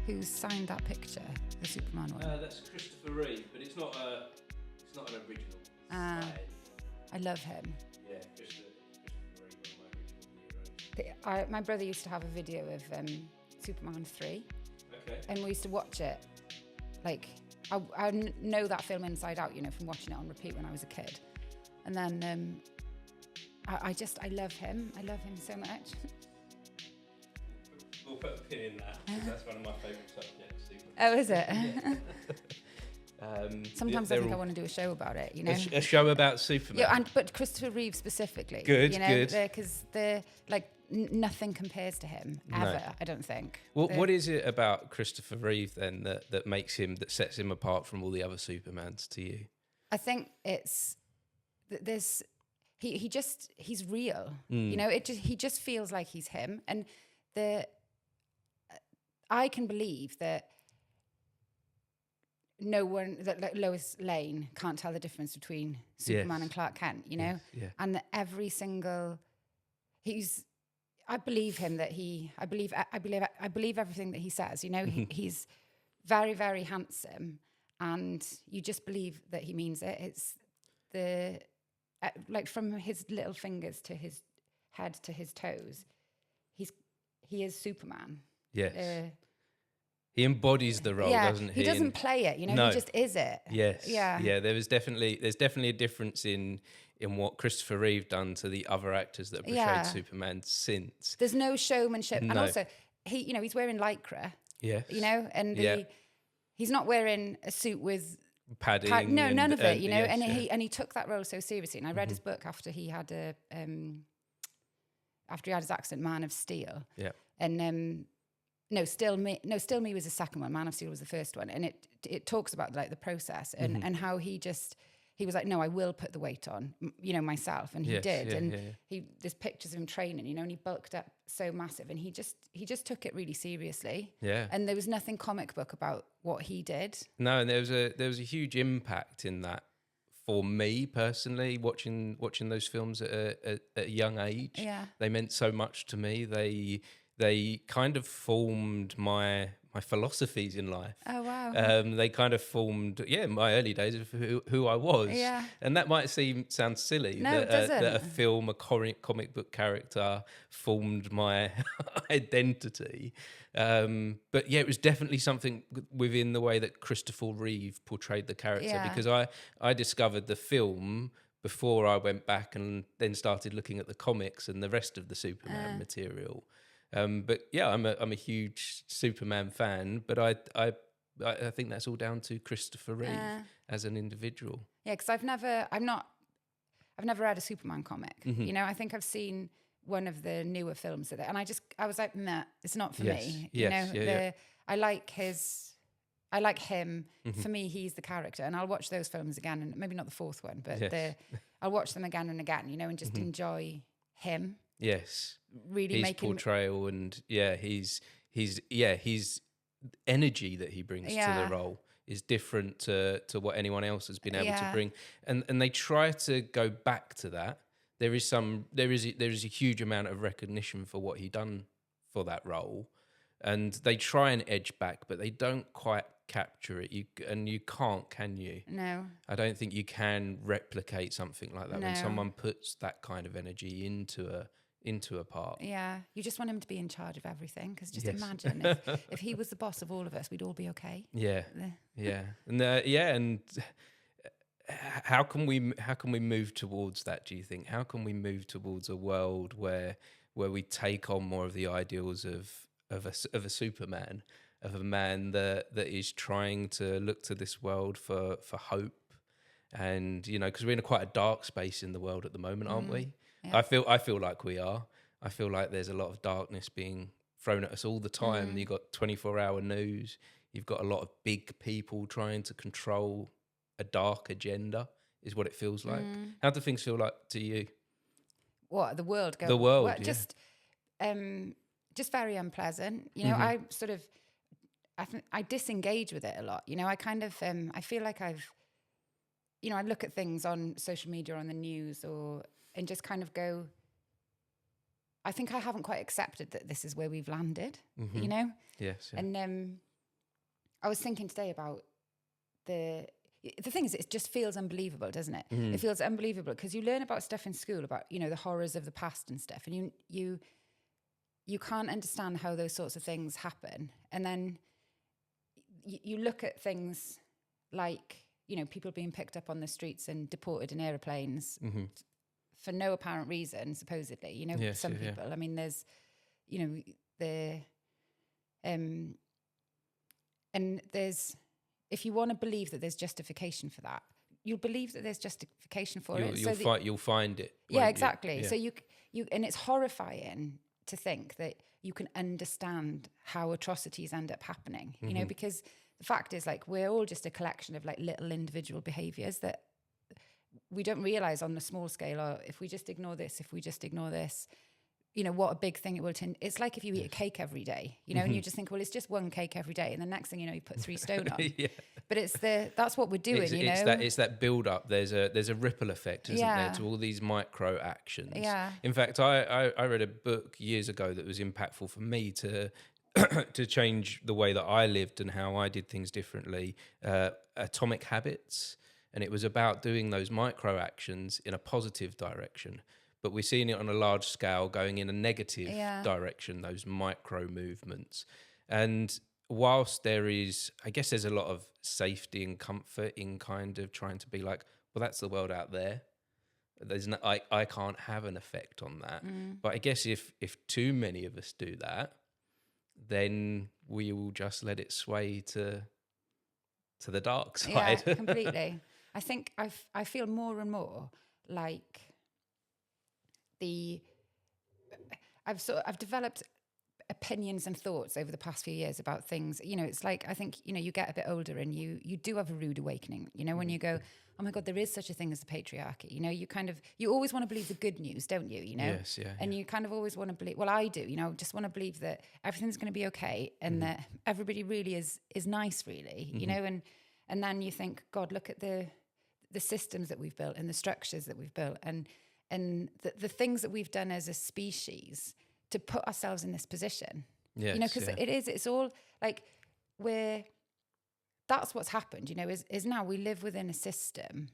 who's signed that picture, the Superman one? That's Christopher Reeve, but it's not an original. I love him. Yeah, Christopher Reeve, one of my original heroes. My brother used to have a video of Superman 3. Okay. And we used to watch it, like, I know that film inside out, from watching it on repeat when I was a kid. And then I love him. I love him so much. We'll put a pin in that, because that's one of my favourite subjects. Superman. Oh, is it? Yeah. Sometimes I think I want to do a show about it, A show about Superman. Yeah, but Christopher Reeve specifically. Good. Because nothing compares to him ever. No. I don't think. What is it about Christopher Reeve then that sets him apart from all the other Supermans to you? I think it's this. He's real. He just feels like he's him, and I can believe that. No one, that Lois Lane can't tell the difference between Superman and Clark Kent, Yeah. And that every single, I believe him that I believe everything that he says, he's very, very handsome, and you just believe that he means it. It's from his little fingers to his head to his toes, he is Superman. Yes. He embodies the role, doesn't he? He doesn't play it, No. He just is it. Yes. Yeah. There's definitely a difference in what Christopher Reeve done to the other actors that have portrayed Superman since. There's no showmanship, and also he's wearing lycra. Yes. And he's not wearing a suit with padding. No, none of it. And he took that role so seriously. And I read his book after he had his accident, Man of Steel. Yeah. And Still Me was the second one. Man of Steel was the first one, and it talks about the process and how he was like, no, I will put the weight on, myself, and he did. There's pictures of him training, and he bulked up so massive, and he just took it really seriously. Yeah. And there was nothing comic book about what he did. No, and there was a huge impact in that for me personally, watching those films at a young age. Yeah. They meant so much to me. They kind of formed my philosophies in life. Oh, wow. They kind of formed, my early days of who I was. Yeah. And that might sound silly. No, it doesn't. That a film, a comic book character formed my identity. But it was definitely something within the way that Christopher Reeve portrayed the character, because I discovered the film before I went back and then started looking at the comics and the rest of the Superman material. But I'm a huge Superman fan, but I think that's all down to Christopher Reeve as an individual. Yeah, because I've never read a Superman comic. I think I've seen one of the newer films of it, and I was like, nah, it's not for me. I like him. For me, he's the character, and I'll watch those films again, and maybe not the fourth one, but I'll watch them again and again, and just enjoy him. Yes, really his portrayal, and his energy that he brings to the role is different to what anyone else has been able to bring, and they try to go back to that. There is a huge amount of recognition for what he done for that role, and they try and edge back, but they don't quite capture it. You can't, can you? No. I don't think you can replicate something like that when No. someone puts that kind of energy into a part. Yeah, you just want him to be in charge of everything, because imagine if he was the boss of all of us, we'd all be okay. Yeah. And how can we move towards that? Do you think? How can we move towards a world where we take on more of the ideals of a Superman, of a man that is trying to look to this world for hope, and because we're in quite a dark space in the world at the moment, aren't we? Yeah. I feel like we are. I feel like there's a lot of darkness being thrown at us all the time. You've got 24-hour news. You've got a lot of big people trying to control a dark agenda, is what it feels like. How do things feel like to you? What, the world? The world, well, just very unpleasant. I disengage with it a lot. I kind of, I feel like I look at things on social media, on the news, and just kind of go, I think I haven't quite accepted that this is where we've landed, Yes. Yeah. And I was thinking today about the thing is, it just feels unbelievable, doesn't it? It feels unbelievable because you learn about stuff in school about, you know, the horrors of the past and stuff, and you can't understand how those sorts of things happen. And then you look at things like, you know, people being picked up on the streets and deported in aeroplanes for no apparent reason, supposedly. You know, some people. I mean, there's, you know, and there's, if you want to believe that there's justification for that, you'll believe that there's justification for it. You'll find it. Yeah, exactly. Yeah. So you and it's horrifying to think that you can understand how atrocities end up happening, you know, because the fact is, like, we're all just a collection of like little individual behaviors that we don't realize on the small scale, or if we just ignore this, you know, what a big thing it will turn. It's like if you eat a cake every day, you know, and you just think, well, it's just one cake every day. And the next thing you know, you put 3 stone on. But that's what we're doing, it's that build up. There's a ripple effect, isn't there, to all these micro actions. Yeah. In fact, I read a book years ago that was impactful for me to change the way that I lived and how I did things differently. Atomic Habits. And it was about doing those micro actions in a positive direction. But we're seeing it on a large scale going in a negative direction, those micro movements. And whilst there's a lot of safety and comfort in kind of trying to be like, well, that's the world out there. There's no, I can't have an effect on that. But I guess if too many of us do that, then we will just let it sway to the dark side. Yeah, completely. I think I feel more and more like I've developed opinions and thoughts over the past few years about things. You know, it's like, I think, you know, you get a bit older and you do have a rude awakening, you know, when you go, oh my God, there is such a thing as the patriarchy. You know, you always want to believe the good news, don't you? You know, yes, yeah, and you kind of always want to believe, well, I do, you know, just want to believe that everything's going to be okay and that everybody really is nice, really, you know, and then you think, God, look at the systems that we've built and the structures that we've built and the things that we've done as a species to put ourselves in this position. Yes, you know, because it's all like that's what's happened, you know, is now we live within a system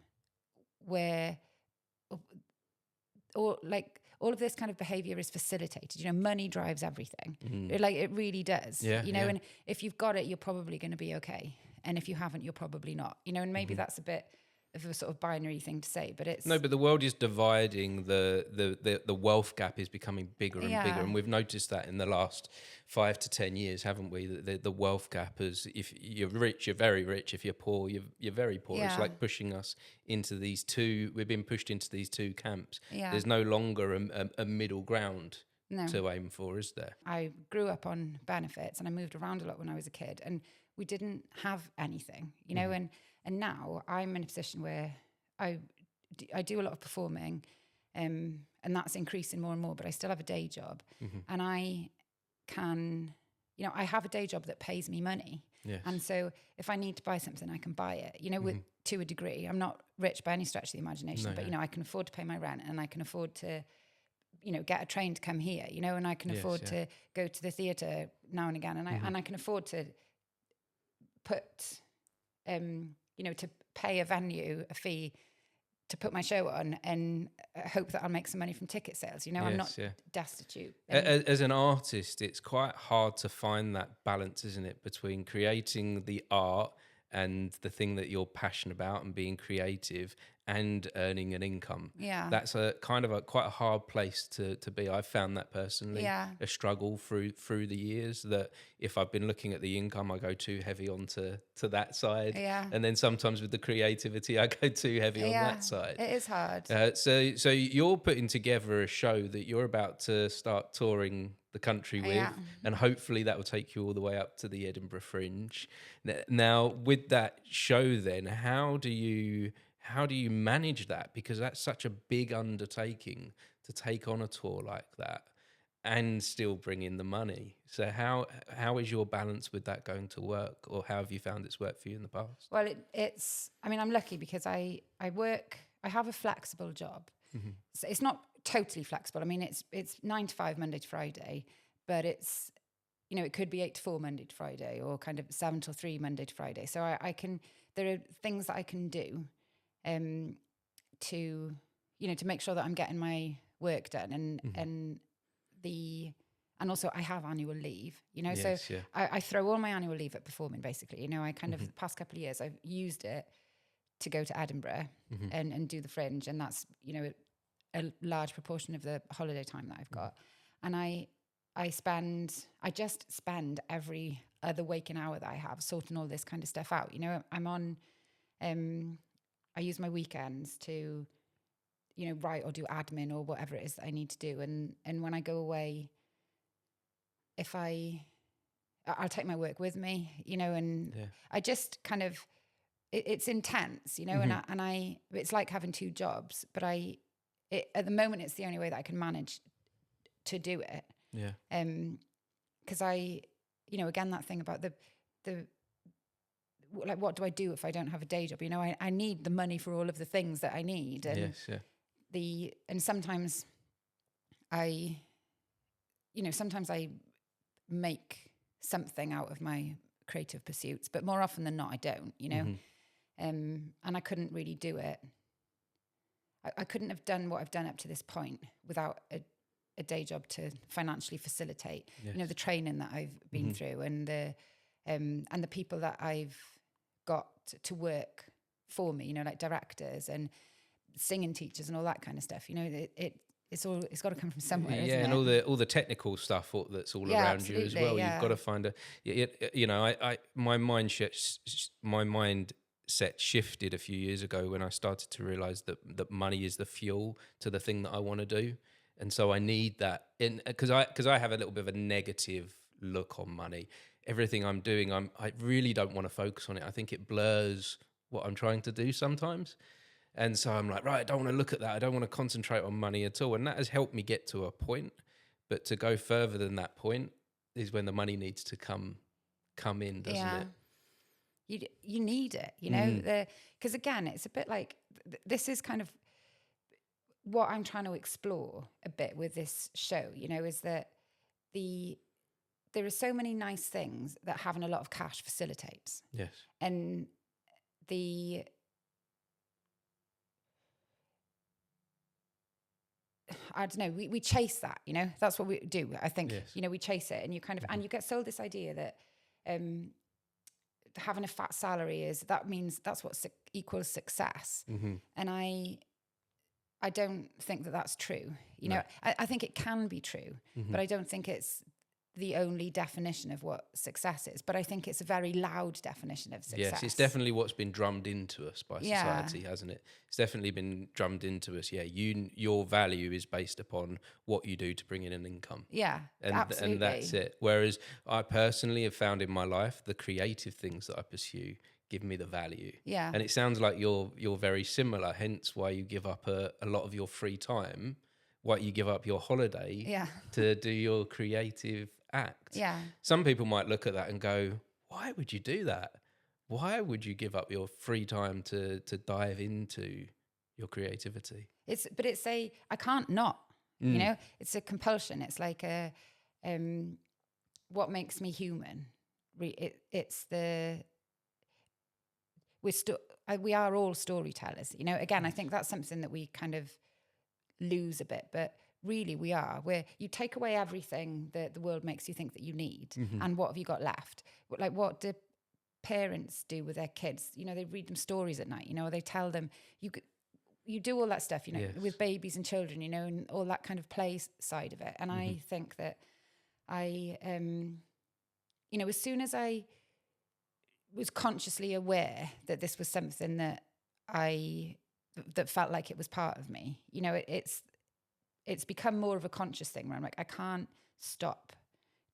where all of this kind of behavior is facilitated. You know, money drives everything. Like, it really does. You know, and if you've got it, you're probably going to be okay. And if you haven't, you're probably not. You know, and maybe that's a bit of a sort of binary thing to say, but it's... No, but the world is dividing. The wealth gap is becoming bigger and bigger, and we've noticed that in the last 5 to 10 years, haven't we? The wealth gap is, if you're rich, you're very rich. If you're poor, you're very poor. Yeah. It's like pushing us into these two... We've been pushed into these two camps. Yeah. There's no longer a middle ground to aim for, is there? I grew up on benefits, and I moved around a lot when I was a kid, and we didn't have anything, you know, and now I'm in a position where I do a lot of performing, and that's increasing more and more, but I still have a day job. And I can, you know, I have a day job that pays me money. Yes. And so if I need to buy something, I can buy it, you know, to a degree. I'm not rich by any stretch of the imagination, but, you know, I can afford to pay my rent, and I can afford to, you know, get a train to come here, you know, and I can afford to go to the theatre now and again. And I can afford to put... you know, to pay a venue a fee to put my show on and hope that I'll make some money from ticket sales. You know, I'm not destitute. As an artist, it's quite hard to find that balance, isn't it, between creating the art and the thing that you're passionate about and being creative and earning an income. Yeah. That's a kind of quite a hard place to be. I've found that personally a struggle through the years, that if I've been looking at the income, I go too heavy onto that side. Yeah. And then sometimes with the creativity, I go too heavy on that side. It is hard. So you're putting together a show that you're about to start touring the country with, and hopefully that will take you all the way up to the Edinburgh Fringe. Now, with that show then, how do you manage that? Because that's such a big undertaking to take on a tour like that and still bring in the money. So how is your balance with that going to work, or how have you found it's worked for you in the past? Well, I mean, I'm lucky because I have a flexible job. So it's not totally flexible. I mean, it's 9 to 5 Monday to Friday, but it's you know, it could be 8 to 4 Monday to Friday, or kind of 7 till 3 Monday to Friday. So there are things that I can do to, you know, to make sure that I'm getting my work done, and also I have annual leave, you know, Yes, so I throw all my annual leave at performing, basically. You know, I kind of, the past couple of years, I've used it to go to Edinburgh and do the Fringe. And that's, you know, a large proportion of the holiday time that I've got. And I just spend every other waking hour that I have sorting all this kind of stuff out. You know, I'm on, I use my weekends to, you know, write or do admin or whatever it is that I need to do. And when I go away, I'll take my work with me, you know, and I just kind of, it's intense, you know, and I, it's like having 2 jobs, but at the moment, it's the only way that I can manage to do it. Yeah. Because you know, again, that thing about the like, what do I do if I don't have a day job? You know, I need the money for all of the things that I need. And and sometimes sometimes I make something out of my creative pursuits, but more often than not, I don't, you know. And I couldn't really do it. I couldn't have done what I've done up to this point without a day job to financially facilitate, you know, the training that I've been through, and the people that I've got to work for me, you know, like directors and singing teachers and all that kind of stuff. You know, it's got to come from somewhere. Yeah, isn't and it? all the technical stuff that's all around you as well. You've got to find you know, my mindset shifted a few years ago when I started to realize that money is the fuel to the thing that I want to do. And so I need that, because I have a little bit of a negative look on money. Everything I'm doing, I really don't want to focus on it. I think it blurs what I'm trying to do sometimes. And so I'm like, right, I don't want to look at that. I don't want to concentrate on money at all. And that has helped me get to a point. But to go further than that point is when the money needs to come in, doesn't it? You need it, you know, because again, it's a bit like, this is kind of what I'm trying to explore a bit with this show, you know, is that there are so many nice things that having a lot of cash facilitates. Yes. And I don't know, we chase that, you know, that's what we do. I think, you know, we chase it, and you kind of, and you get sold this idea that having a fat salary means that's what equals success. And I don't think that that's true. You know, I think it can be true, but I don't think it's the only definition of what success is. But I think it's a very loud definition of success. Yes, it's definitely what's been drummed into us by society, hasn't it? It's definitely been drummed into us. Yeah, your value is based upon what you do to bring in an income. Yeah, absolutely. And that's it. Whereas I personally have found in my life, the creative things that I pursue give me the value. Yeah. And it sounds like you're very similar, hence why you give up a lot of your free time, why you give up your holiday to do your creative act. Yeah. Some people might look at that and go, why would you do that? Why would you give up your free time to dive into your creativity? I can't not, you know, it's a compulsion. It's like what makes me human. We are all storytellers, you know. Again, I think that's something that we kind of lose a bit, but really we are. Where you take away everything that the world makes you think that you need, and what have you got left? Like, what do parents do with their kids? You know, they read them stories at night, you know, or they tell them, you do all that stuff, you know, with babies and children, you know, and all that kind of play side of it. And I think that you know, as soon as I was consciously aware that this was something that felt like it was part of me, you know, it's become more of a conscious thing where I'm like, I can't stop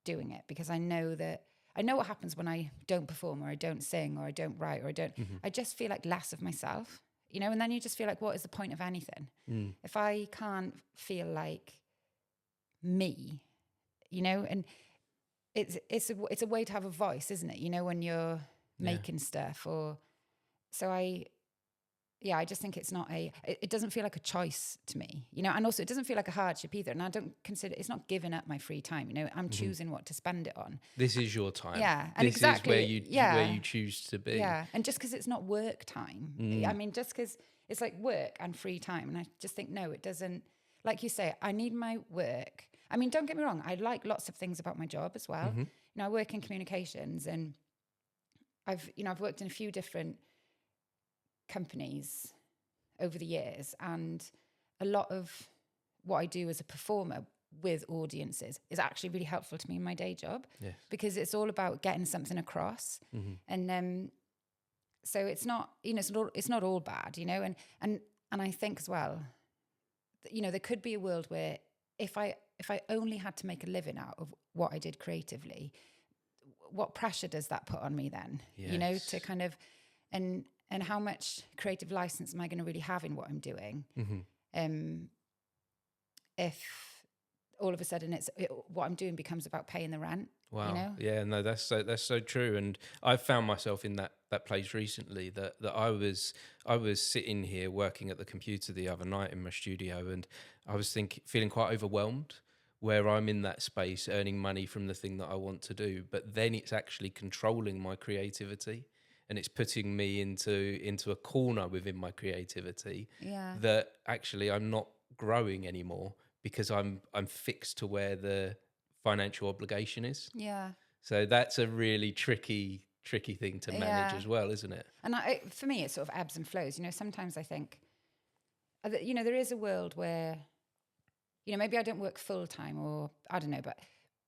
doing it, because I know what happens when I don't perform, or I don't sing, or I don't write, or I just feel like less of myself, you know. And then you just feel like, what is the point of anything if I can't feel like me, you know? And it's a way to have a voice, isn't it? You know, when you're making stuff, or so I just think it's not it doesn't feel like a choice to me, you know, and also it doesn't feel like a hardship either. And I don't consider, it's not giving up my free time, you know, I'm choosing what to spend it on. This is your time. Yeah. And this exactly, is where you choose to be. Yeah. And just because it's not work time, I mean, just because it's like work and free time. And I just think, no, it doesn't, like you say, I need my work. I mean, don't get me wrong. I like lots of things about my job as well. You know, I work in communications, and I've worked in a few different companies over the years, and a lot of what I do as a performer with audiences is actually really helpful to me in my day job. Yes. Because it's all about getting something across. And so it's not, you know, it's not all bad, you know, and I think as well, you know, there could be a world where if I only had to make a living out of what I did creatively, what pressure does that put on me then? Yes. You know, to kind of, and how much creative license am I going to really have in what I'm doing? If all of a sudden what I'm doing becomes about paying the rent. Wow. You know? Yeah, no, that's so true. And I've found myself in that place recently that I was sitting here working at the computer the other night in my studio, and I was feeling quite overwhelmed, where I'm in that space earning money from the thing that I want to do, but then it's actually controlling my creativity. And it's putting me into a corner within my creativity that actually I'm not growing anymore, because I'm fixed to where the financial obligation is. Yeah. So that's a really tricky thing to manage as well, isn't it? And for me, it sort of ebbs and flows. You know, sometimes I think, you know, there is a world where, you know, maybe I don't work full time, or I don't know, but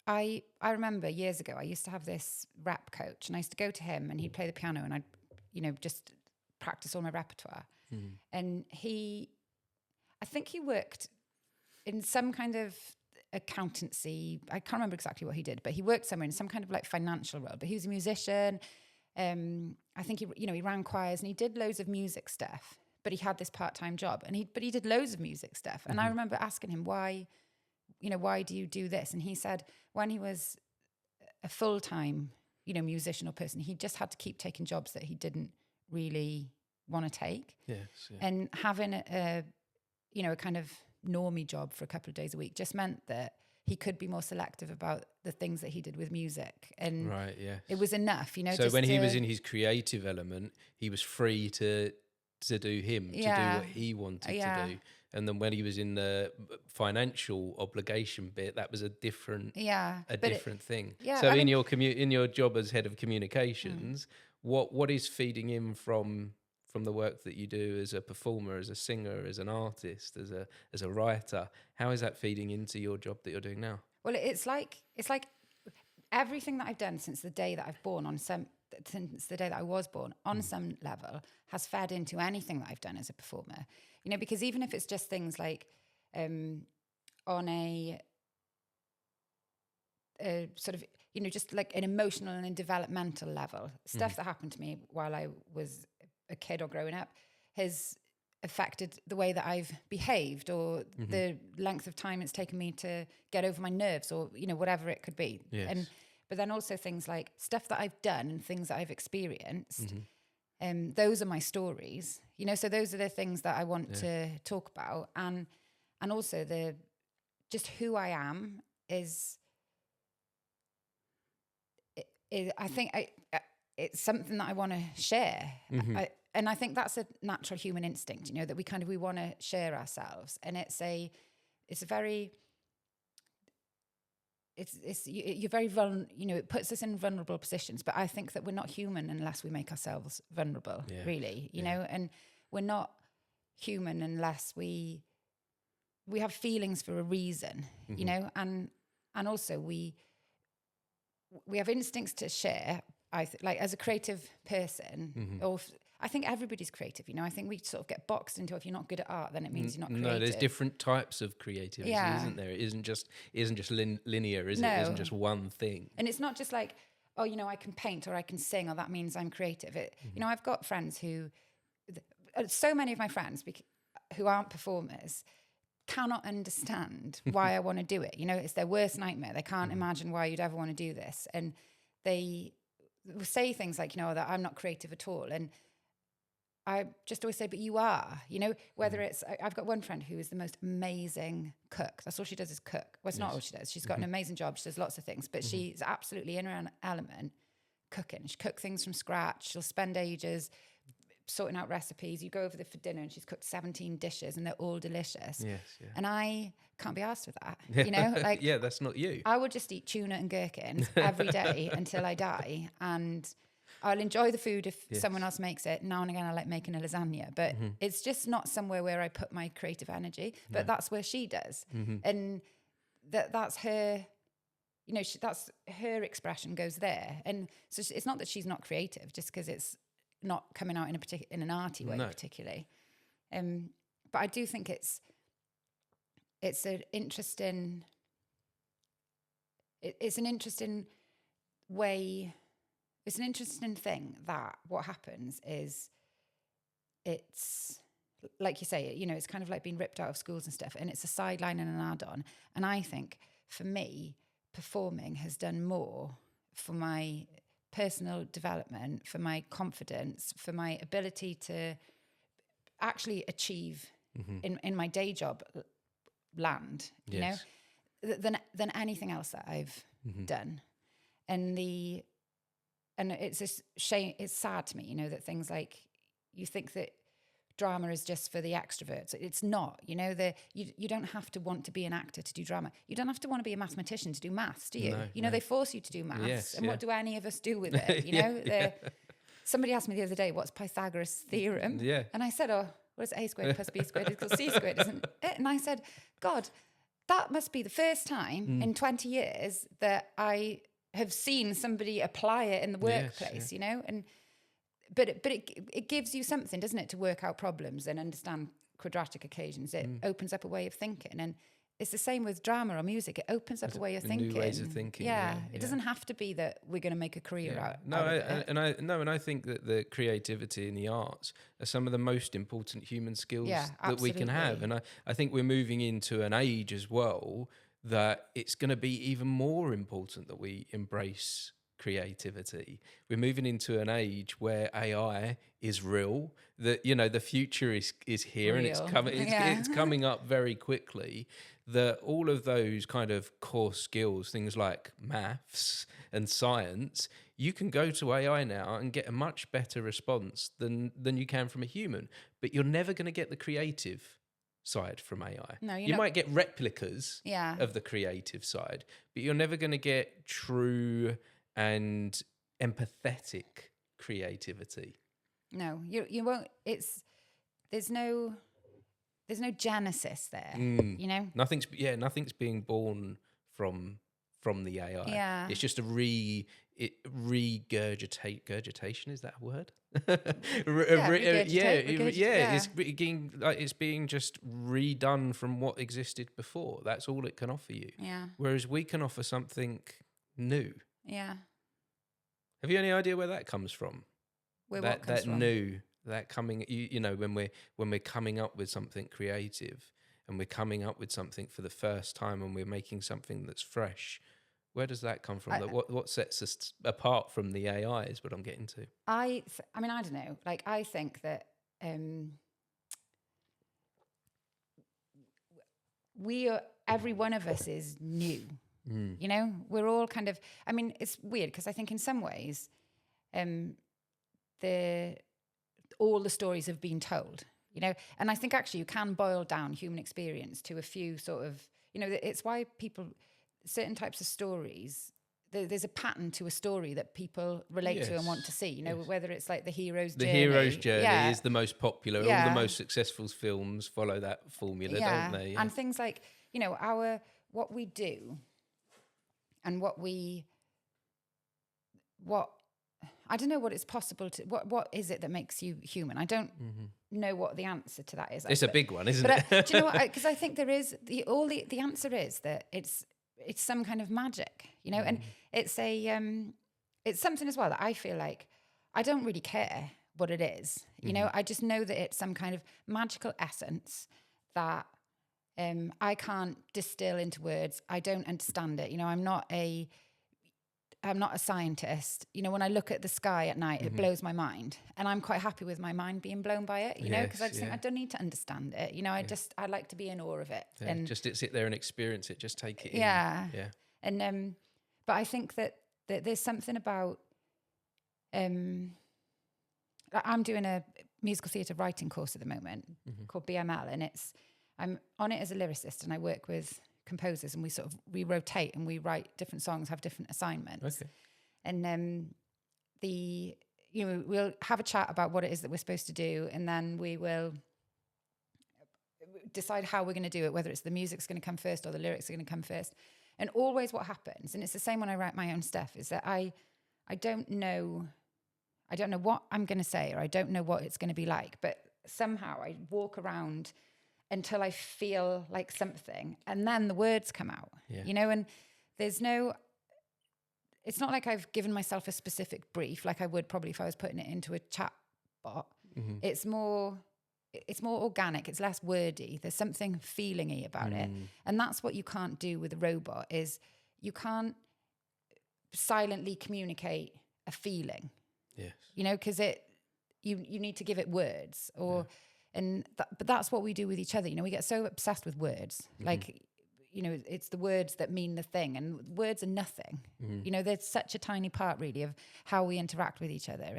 I remember years ago, I used to have this rap coach, and I used to go to him, and he'd play the piano, and I'd, you know, just practice all my repertoire. And I think he worked in some kind of accountancy. I can't remember exactly what he did, but he worked somewhere in some kind of like financial role. But he was a musician. I think he ran choirs, and he did loads of music stuff. But he had this part-time job, and he did loads of music stuff. And I remember asking him, why do you do this? And he said when he was a full-time, you know, musician or person, he just had to keep taking jobs that he didn't really want to take. Yes. Yeah. And having a kind of normie job for a couple of days a week just meant that he could be more selective about the things that he did with music. And right, yeah, it was enough, you know. So when he was in his creative element, he was free to do him, to do what he wanted to do. And then when he was in the financial obligation bit, that was a different thing. Yeah, so in your job as head of communications, what is feeding in from the work that you do as a performer, as a singer, as an artist, as a writer? How is that feeding into your job that you're doing now? Well, it's like everything that I've done since the day that since the day that I was born, on some level, has fed into anything that I've done as a performer. You know, because even if it's just things like on a sort of, you know, just like an emotional and developmental level, stuff that happened to me while I was a kid or growing up has affected the way that I've behaved, or the length of time it's taken me to get over my nerves, or, you know, whatever it could be. Yes. But then also things like stuff that I've done and things that I've experienced. Those are my stories, you know, so those are the things that I want to talk about. And also just who I am is I think it's something that I want to share. And I think that's a natural human instinct, you know, that we want to share ourselves. And you're very vulnerable, you know, it puts us in vulnerable positions, but I think that we're not human unless we make ourselves vulnerable, really, you know, and we're not human unless we have feelings for a reason, you know, and also we have instincts to share. Like as a creative person, or I think everybody's creative, you know. I think we sort of get boxed into, if you're not good at art, then it means you're not creative. No, there's different types of creativity, isn't there? It isn't just linear, is it? It isn't just one thing. And it's not just like, oh, you know, I can paint or I can sing, or that means I'm creative. You know, I've got friends so many of my friends who aren't performers cannot understand why I want to do it. You know, it's their worst nightmare. They can't imagine why you'd ever want to do this. And they will say things like, you know, that I'm not creative at all. And I just always say, but you are, you know, whether it's, I've got one friend who is the most amazing cook. That's all she does is cook. Well, it's not all she does. She's got an amazing job. She does lots of things, but she's absolutely in her element cooking. She cooks things from scratch. She'll spend ages sorting out recipes. You go over there for dinner and she's cooked 17 dishes and they're all delicious. Yes, yeah. And I can't be arsed with that, you know? Like, yeah, that's not you. I would just eat tuna and gherkins every day until I die. And I'll enjoy the food if someone else makes it. Now and again, I like making a lasagna, but it's just not somewhere where I put my creative energy, but that's where she does. And that's her, you know, that's her expression goes there. And so it's not that she's not creative just because it's not coming out in an arty way, particularly. But I do think it's an interesting, it's an interesting way. It's an interesting thing that what happens is it's, like you say, you know, it's kind of like being ripped out of schools and stuff, and it's a sideline and an add-on. And I think for me, performing has done more for my personal development, for my confidence, for my ability to actually achieve in my day job land, you know, than anything else that I've done. And it's a shame, it's sad to me, you know, that things like, you think that drama is just for the extroverts. It's not, you know, you don't have to want to be an actor to do drama. You don't have to want to be a mathematician to do maths, do you? You know, they force you to do maths. And what do any of us do with it? You know, somebody asked me the other day, what's Pythagoras' theorem? Yeah. And I said, oh, what is A squared plus B squared equals C squared, isn't it? And I said, God, that must be the first time in 20 years that I have seen somebody apply it in the workplace, you know? And but it gives you something, doesn't it, to work out problems and understand quadratic equations. It opens up a way of thinking. And it's the same with drama or music. It opens up a way of thinking. New ways of thinking. Yeah. It doesn't have to be that we're going to make a career out of it. And I think that the creativity and the arts are some of the most important human skills that we can have. And I think we're moving into an age as well that it's going to be even more important that we embrace creativity. We're moving into an age where AI is real, that, you know, the future is here, real. And it's coming up very quickly, that all of those kind of core skills, things like maths and science, you can go to AI now and get a much better response than you can from a human, but you're never going to get the creative side from AI. No, you might get replicas of the creative side, but you're never going to get true and empathetic creativity. No, you won't. There's no genesis there. You know, nothing's being born from the AI. Yeah, it's just a regurgitation. Is that a word? It's being just redone from what existed before. That's all it can offer you. Yeah. Whereas we can offer something new. Yeah. Have you any idea where that comes from? What comes from? New, that coming, you know, when we're coming up with something creative and we're coming up with something for the first time and we're making something that's fresh, where does that come from? What sets us apart from the AI is what I'm getting to. I mean, I don't know. Like, I think that every one of us is new. You know, we're all kind of, I mean, it's weird because I think in some ways all the stories have been told, you know, and I think actually you can boil down human experience to a few sort of, you know, it's why certain types of stories, there's a pattern to a story that people relate to and want to see, you know, whether it's like the hero's journey. The hero's journey is the most popular. All the most successful films follow that formula, don't they? Yeah. And things like, you know, what we do and what I don't know what it's possible to, what is it that makes you human? I don't know what the answer to that is. It's a big one, isn't it? Do you know what? Because I think there is, the answer is that it's some kind of magic, you know, and it's something as well that I feel like I don't really care what it is, you know, I just know that it's some kind of magical essence that I can't distill into words. I don't understand it. You know, I'm not I'm not a scientist. You know, when I look at the sky at night, it blows my mind, and I'm quite happy with my mind being blown by it. You know, because I just think I don't need to understand it. You know, I like to be in awe of it, and just sit there and experience it. Just take it in. Yeah. And but I think that there's something about I'm doing a musical theatre writing course at the moment called BML, and I'm on it as a lyricist, and I work with composers, and we rotate and we write different songs, have different assignments. Okay. And we'll have a chat about what it is that we're supposed to do, and then we will decide how we're going to do it, whether it's the music's going to come first or the lyrics are going to come first. And always what happens, and it's the same when I write my own stuff, is that I don't know what I'm going to say, or I don't know what it's going to be like, but somehow I walk around until I feel like something, and then the words come out, you know, and it's not like I've given myself a specific brief, like I would probably if I was putting it into a chat bot. It's more organic. It's less wordy. There's something feeling-y about it. And that's what you can't do with a robot, is you can't silently communicate a feeling. Yes. You know, because you need to give it words, or but that's what we do with each other. You know, we get so obsessed with words. Like, you know, it's the words that mean the thing, and words are nothing. You know, there's such a tiny part really of how we interact with each other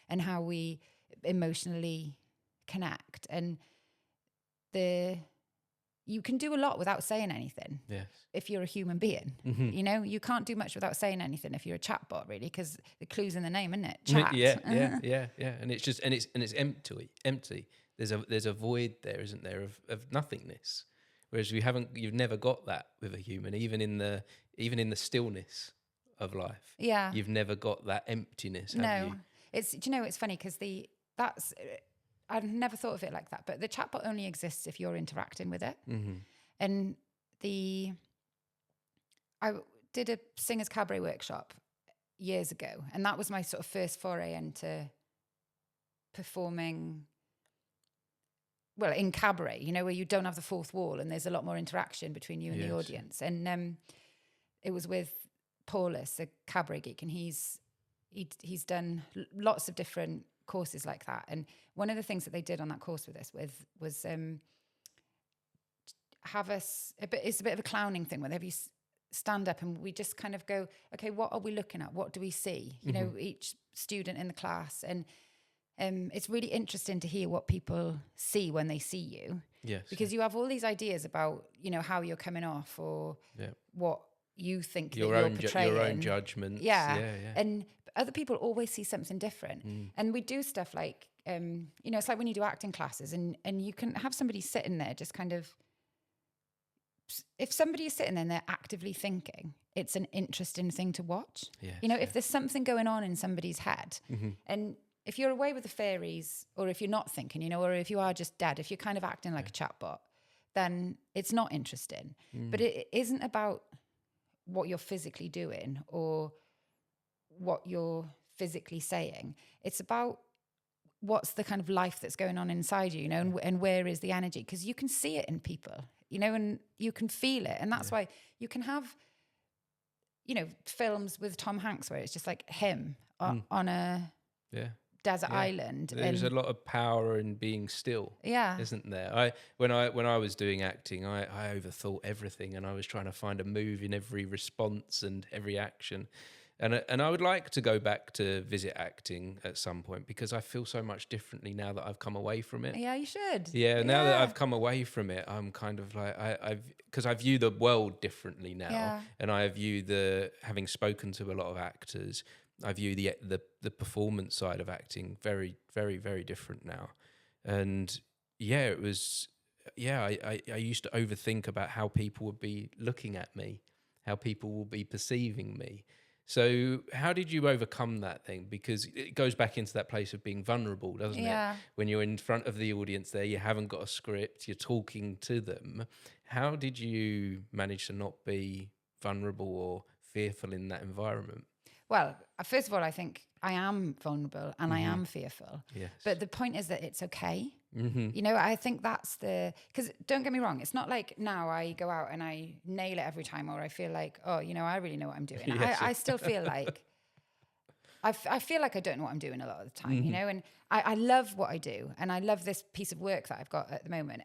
and how we emotionally connect. And you can do a lot without saying anything. Yes. If you're a human being, you know, you can't do much without saying anything if you're a chatbot, really, because the clue's in the name, isn't it? Chat. Yeah. And it's just and it's empty. There's a void there, isn't there, of nothingness. Whereas you've never got that with a human, even in the stillness of life. Yeah. You've never got that emptiness, have you? It's funny because I've never thought of it like that, but the chatbot only exists if you're interacting with it. And I did a singers cabaret workshop years ago, and that was my sort of first foray into performing, well, in cabaret, you know, where you don't have the fourth wall and there's a lot more interaction between you and the audience. And it was with Paulus, a cabaret geek, and he's done lots of different courses like that. And one of the things that they did on that course with us was have us it's a bit of a clowning thing, where you stand up and we just kind of go, okay, what are we looking at? What do we see? You know, each student in the class. And it's really interesting to hear what people see when they see you. Yes. Because you have all these ideas about, you know, how you're coming off, or what you think you're portraying. Your own judgments. Yeah. And other people always see something different. And we do stuff like, you know, it's like when you do acting classes, and you can have somebody sitting there just kind of, if somebody is sitting there and they're actively thinking, it's an interesting thing to watch. Yes, you know, if there's something going on in somebody's head, and if you're away with the fairies, or if you're not thinking, you know, or if you are just dead, if you're kind of acting like a chatbot, then it's not interesting. But it isn't about what you're physically doing or what you're physically saying. It's about what's the kind of life that's going on inside you, you know, and where is the energy? Because you can see it in people, you know, and you can feel it. And that's why you can have, you know, films with Tom Hanks where it's just like him on a desert island. There's a lot of power in being still, isn't there? When I was doing acting, I overthought everything, and I was trying to find a move in every response and every action. And I would like to go back to visit acting at some point, because I feel so much differently now that I've come away from it. Yeah, you should. Yeah, now that I've come away from it, I'm kind of like, because I view the world differently now, and I view having spoken to a lot of actors, I view the performance side of acting very, very, very different now. And it was, I used to overthink about how people would be looking at me, how people will be perceiving me. So how did you overcome that thing? Because it goes back into that place of being vulnerable, doesn't it? When you're in front of the audience there, you haven't got a script, you're talking to them. How did you manage to not be vulnerable or fearful in that environment? Well, first of all, I think I am vulnerable and I am fearful. Yes. But the point is that it's okay. You know, I think that's because don't get me wrong, it's not like now I go out and I nail it every time, or I feel like, oh, you know, I really know what I'm doing. I still feel like, I feel like I don't know what I'm doing a lot of the time, you know, and I love what I do, and I love this piece of work that I've got at the moment.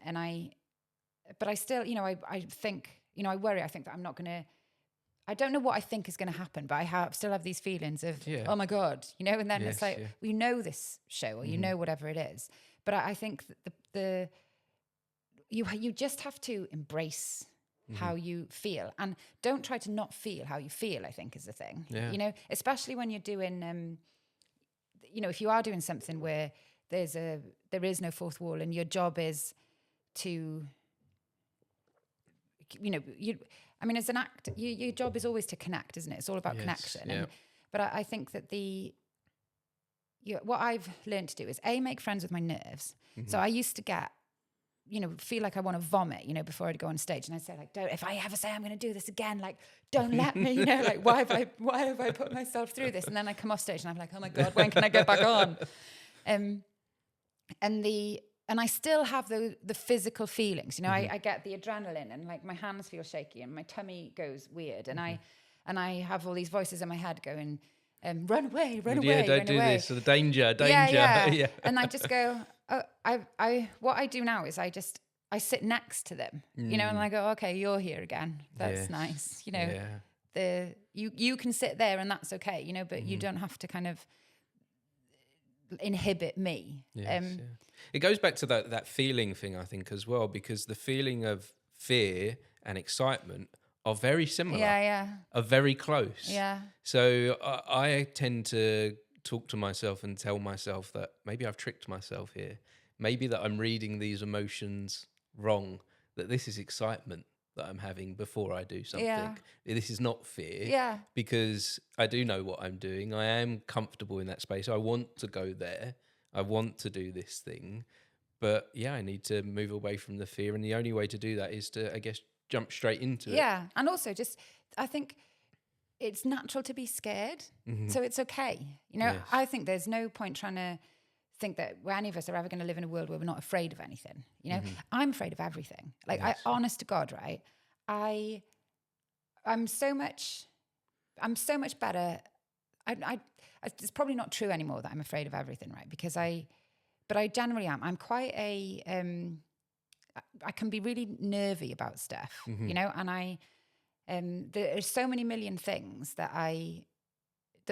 But I still, you know, I think, you know, I worry. I think that I'm not going to, I don't know what I think is going to happen, but I still have these feelings of, oh my God, you know, and then it's like, you know, this show, or you know, whatever it is. But I think that you just have to embrace how you feel, and don't try to not feel how you feel, I think is the thing, you know, especially when you're doing, you know, if you are doing something where there is no fourth wall, and your job is to, you know, I mean, as an actor, your job is always to connect, isn't it? It's all about connection. Yeah. But I think that what I've learned to do is make friends with my nerves. So I used to get, you know, feel like I want to vomit, you know, before I'd go on stage, and I'd say like, if I ever say I'm going to do this again, like, don't let me, you know, like, why have I put myself through this? And then I come off stage and I'm like, oh my God, when can I get back on? And I still have the physical feelings, you know, I get the adrenaline, and like my hands feel shaky, and my tummy goes weird, and I have all these voices in my head going, run away, don't do this, or the danger. Yeah. And I just go, what I do now is I sit next to them, you know, and I go, okay, you're here again. That's nice. You know, you can sit there and that's okay, you know, but you don't have to kind of inhibit me. It goes back to that feeling thing, I think, as well, because the feeling of fear and excitement are very similar, are very close. So I tend to talk to myself and tell myself that maybe I've tricked myself here, maybe that I'm reading these emotions wrong, that this is excitement that I'm having before I do something. This is not fear, because I do know what I'm doing. I am comfortable in that space. I want to go there. I want to do this thing. But I need to move away from the fear, and the only way to do that is to, I guess, jump straight into it. And also just, I think it's natural to be scared, so it's okay. You know, I think there's no point trying to think that any of us are ever going to live in a world where we're not afraid of anything. You know, I'm afraid of everything. Like, honest to God, right? I'm so much better. It's probably not true anymore that I'm afraid of everything, right? But I generally am. I'm quite I can be really nervy about stuff, you know, and there's so many million things that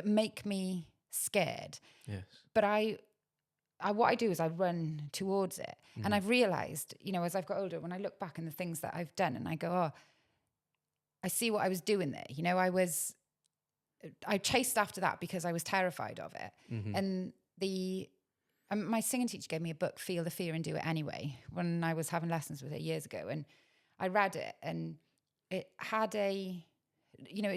make me scared. But what I do is I run towards it. And I've realized, you know, as I've got older, when I look back on the things that I've done, and I go, oh, I see what I was doing there. You know, I chased after that because I was terrified of it. And my singing teacher gave me a book, Feel the Fear and Do It Anyway, when I was having lessons with her years ago. And I read it, and it had it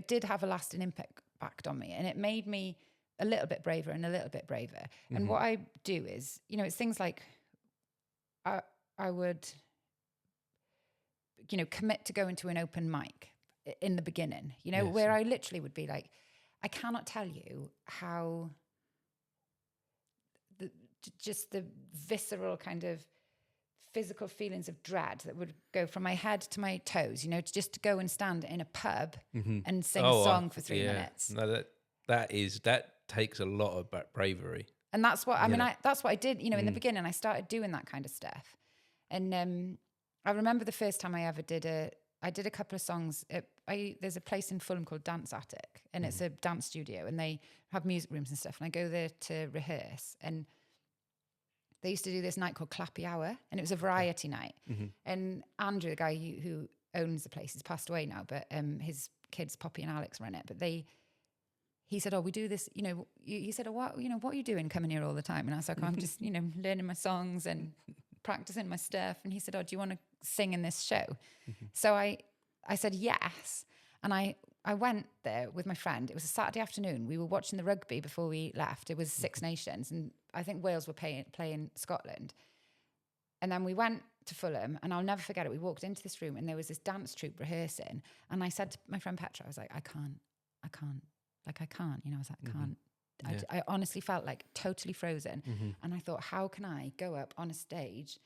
did have a lasting impact on me. And it made me a little bit braver and a little bit braver. And what I do is, you know, it's things like I would, you know, commit to going to an open mic in the beginning, you know, where I literally would be like, I cannot tell you how just the visceral kind of physical feelings of dread that would go from my head to my toes, you know, just to go and stand in a pub and sing a song for 3 minutes. No, that takes a lot of bravery. And that's what, that's what I did, you know, in the beginning. I started doing that kind of stuff. And I remember the first time I ever did I did a couple of songs. There's a place in Fulham called Dance Attic, and it's a dance studio, and they have music rooms and stuff. And I go there to rehearse, and they used to do this night called Clappy Hour, and it was a variety night. And Andrew, the guy who owns the place, he's passed away now, but his kids, Poppy and Alex, run it. But he said, oh, we do this, you know, he said, oh, what are you doing coming here all the time? And I was like, I'm just, you know, learning my songs and practicing my stuff. And he said, oh, do you want to sing in this show? So I said yes. And I went there with my friend. It was a Saturday afternoon. We were watching the rugby before we left. It was Six Nations, and I think Wales were playing Scotland. And then we went to Fulham, and I'll never forget it. We walked into this room, and there was this dance troupe rehearsing. And I said to my friend Petra, I was like, I can't. You know, I was like, I can't I honestly felt like totally frozen. And I thought, how can I go up on a stage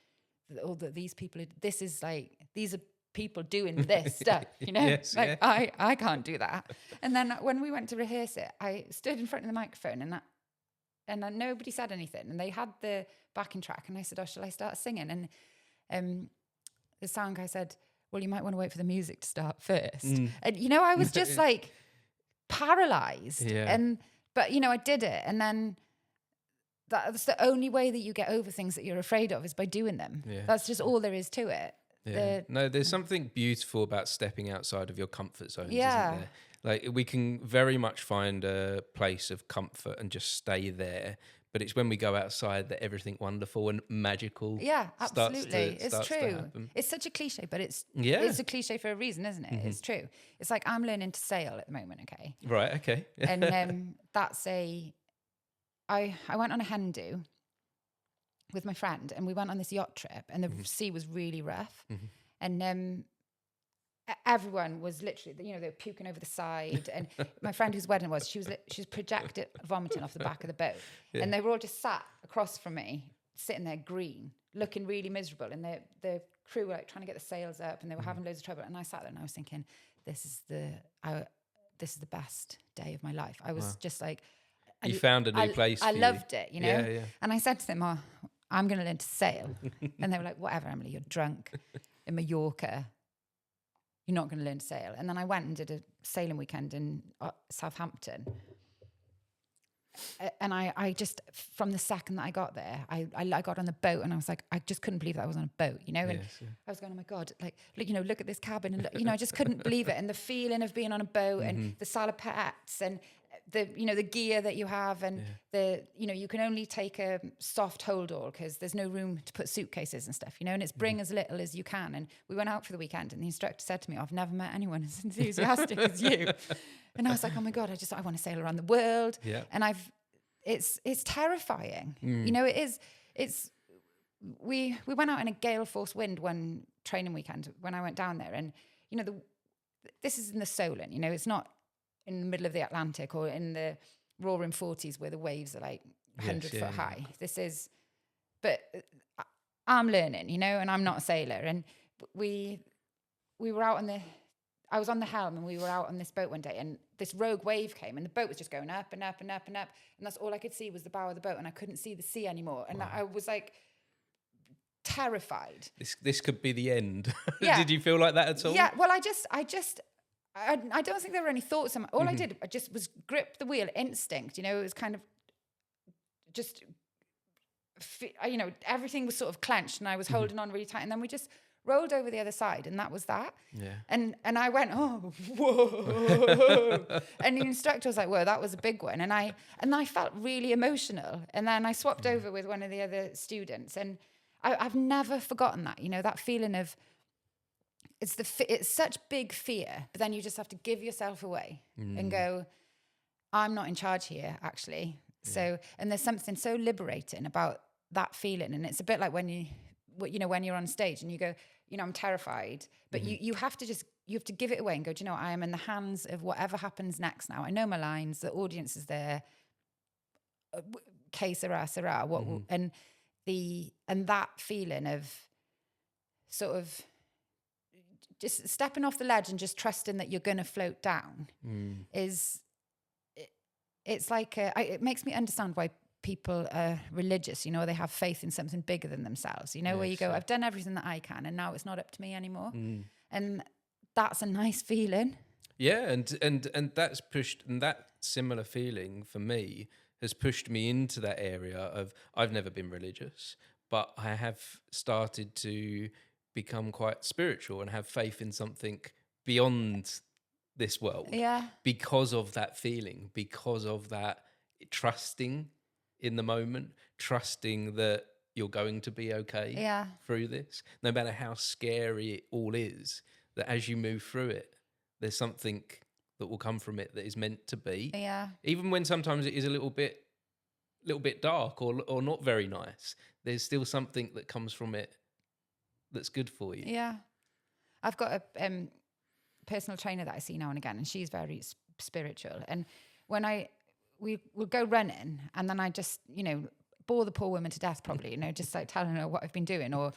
these people, these are people doing this stuff, Yes, like I can't do that. And then when we went to rehearse it, I stood in front of the microphone and nobody said anything, and they had the backing track, and I said, oh, shall I start singing? And the sound guy said, well, you might want to wait for the music to start first. And I was just like paralyzed. But I did it, and then that's the only way that you get over things that you're afraid of is by doing them. That's just all there is to it. There's something beautiful about stepping outside of your comfort zones, isn't there? Like, we can very much find a place of comfort and just stay there, but it's when we go outside that everything wonderful and magical absolutely starts true to happen. It's such a cliche, but it's a cliche for a reason, isn't it? It's true. It's like I'm learning to sail at the moment. Okay. And that's I went on a hen do with my friend, and we went on this yacht trip, and the sea was really rough. And everyone was literally, they were puking over the side. And my friend whose wedding it was, she was projected vomiting off the back of the boat. And they were all just sat across from me, sitting there green, looking really miserable. And the crew were like trying to get the sails up, and they were having loads of trouble. And I sat there and I was thinking, this is the best day of my life. I was just like, you found a new place. I loved it, Yeah. And I said to them, oh, I'm going to learn to sail. And they were like, whatever, Emily, you're drunk in Mallorca. You're not going to learn to sail. And then I went and did a sailing weekend in Southampton. And I just, from the second that I got there, I got on the boat, and I was like, I just couldn't believe that I was on a boat, And I was going, oh my God, like, look at this cabin. And, I just couldn't believe it. And the feeling of being on a boat and the salopettes and the gear that you have, and you can only take a soft hold all because there's no room to put suitcases and stuff, and it's bring as little as you can. And we went out for the weekend, and the instructor said to me, I've never met anyone as enthusiastic as you. And I was like, oh my God, I want to sail around the world. And it's terrifying. It is. We went out in a gale force wind one training weekend when I went down there, and this is in the Solent, it's not in the middle of the Atlantic or in the roaring 40s where the waves are like 100 foot high. This is, but I'm learning, and I'm not a sailor. And we were out I was on the helm, and we were out on this boat one day, and this rogue wave came, and the boat was just going up and up and up and up. And that's all I could see was the bow of the boat, and I couldn't see the sea anymore. And I was like terrified. This could be the end. Did you feel like that at all? Yeah. Well, I don't think there were any thoughts. All I did, I just was grip the wheel, instinct. It was kind of just, everything was sort of clenched, and I was holding on really tight. And then we just rolled over the other side, and that was that. Yeah. And I went, oh, whoa. And the instructor was like, whoa, that was a big one. And I felt really emotional. And then I swapped over with one of the other students, and I've never forgotten that. That feeling of. It's such big fear, but then you just have to give yourself away and go, I'm not in charge here, actually. So, and there's something so liberating about that feeling. And it's a bit like when you're on stage and you go, I'm terrified, but you have to give it away and go, do you know what? I am in the hands of whatever happens next now. I know my lines, the audience is there. Que sera, sera. And that feeling of sort of, just stepping off the ledge and just trusting that you're going to float down it's like it makes me understand why people are religious. They have faith in something bigger than themselves. Where you go, I've done everything that I can, and now it's not up to me anymore. And that's a nice feeling. Yeah, and that's pushed, and that similar feeling for me has pushed me into that area of I've never been religious, but I have started to become quite spiritual and have faith in something beyond this world. Yeah. Because of that feeling, because of that trusting in the moment, trusting that you're going to be okay through this, no matter how scary it all is, that as you move through it, there's something that will come from it that is meant to be. Yeah. Even when sometimes it is a little bit dark or not very nice, there's still something that comes from it that's good for you. Yeah. I've got a personal trainer that I see now and again, and she's very spiritual. And when we'll go running, and then I just, bore the poor woman to death probably, just like telling her what I've been doing, or,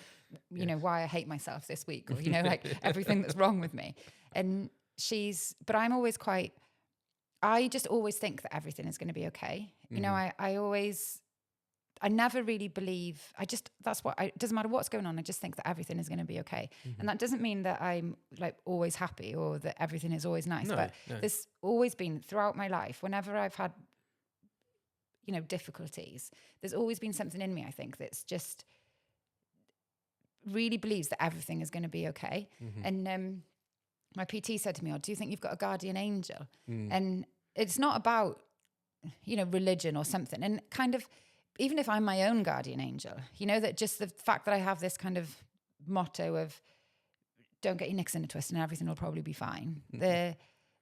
why I hate myself this week, or, like everything that's wrong with me. And but I'm always I just always think that everything is going to be okay. I never really believe, it doesn't matter what's going on. I just think that everything is going to be okay. And that doesn't mean that I'm like always happy or that everything is always nice, but there's always been throughout my life, whenever I've had, difficulties, there's always been something in me, I think, that's just really believes that everything is going to be okay. And my PT said to me, do you think you've got a guardian angel? And it's not about, religion or something. And kind of, even if I'm my own guardian angel, that just the fact that I have this kind of motto of don't get your nicks in a twist and everything will probably be fine. And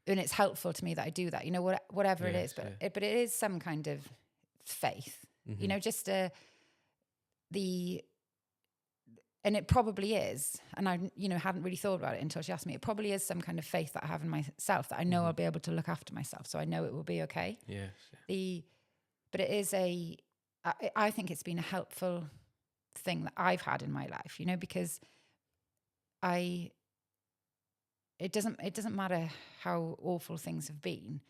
it's helpful to me that I do that, whatever it is, but it is some kind of faith, just and it probably is. And I, hadn't really thought about it until she asked me. It probably is some kind of faith that I have in myself, that I know I'll be able to look after myself. So I know it will be okay. Yes. But it is I think it's been a helpful thing that I've had in my life, because it doesn't matter how awful things have been.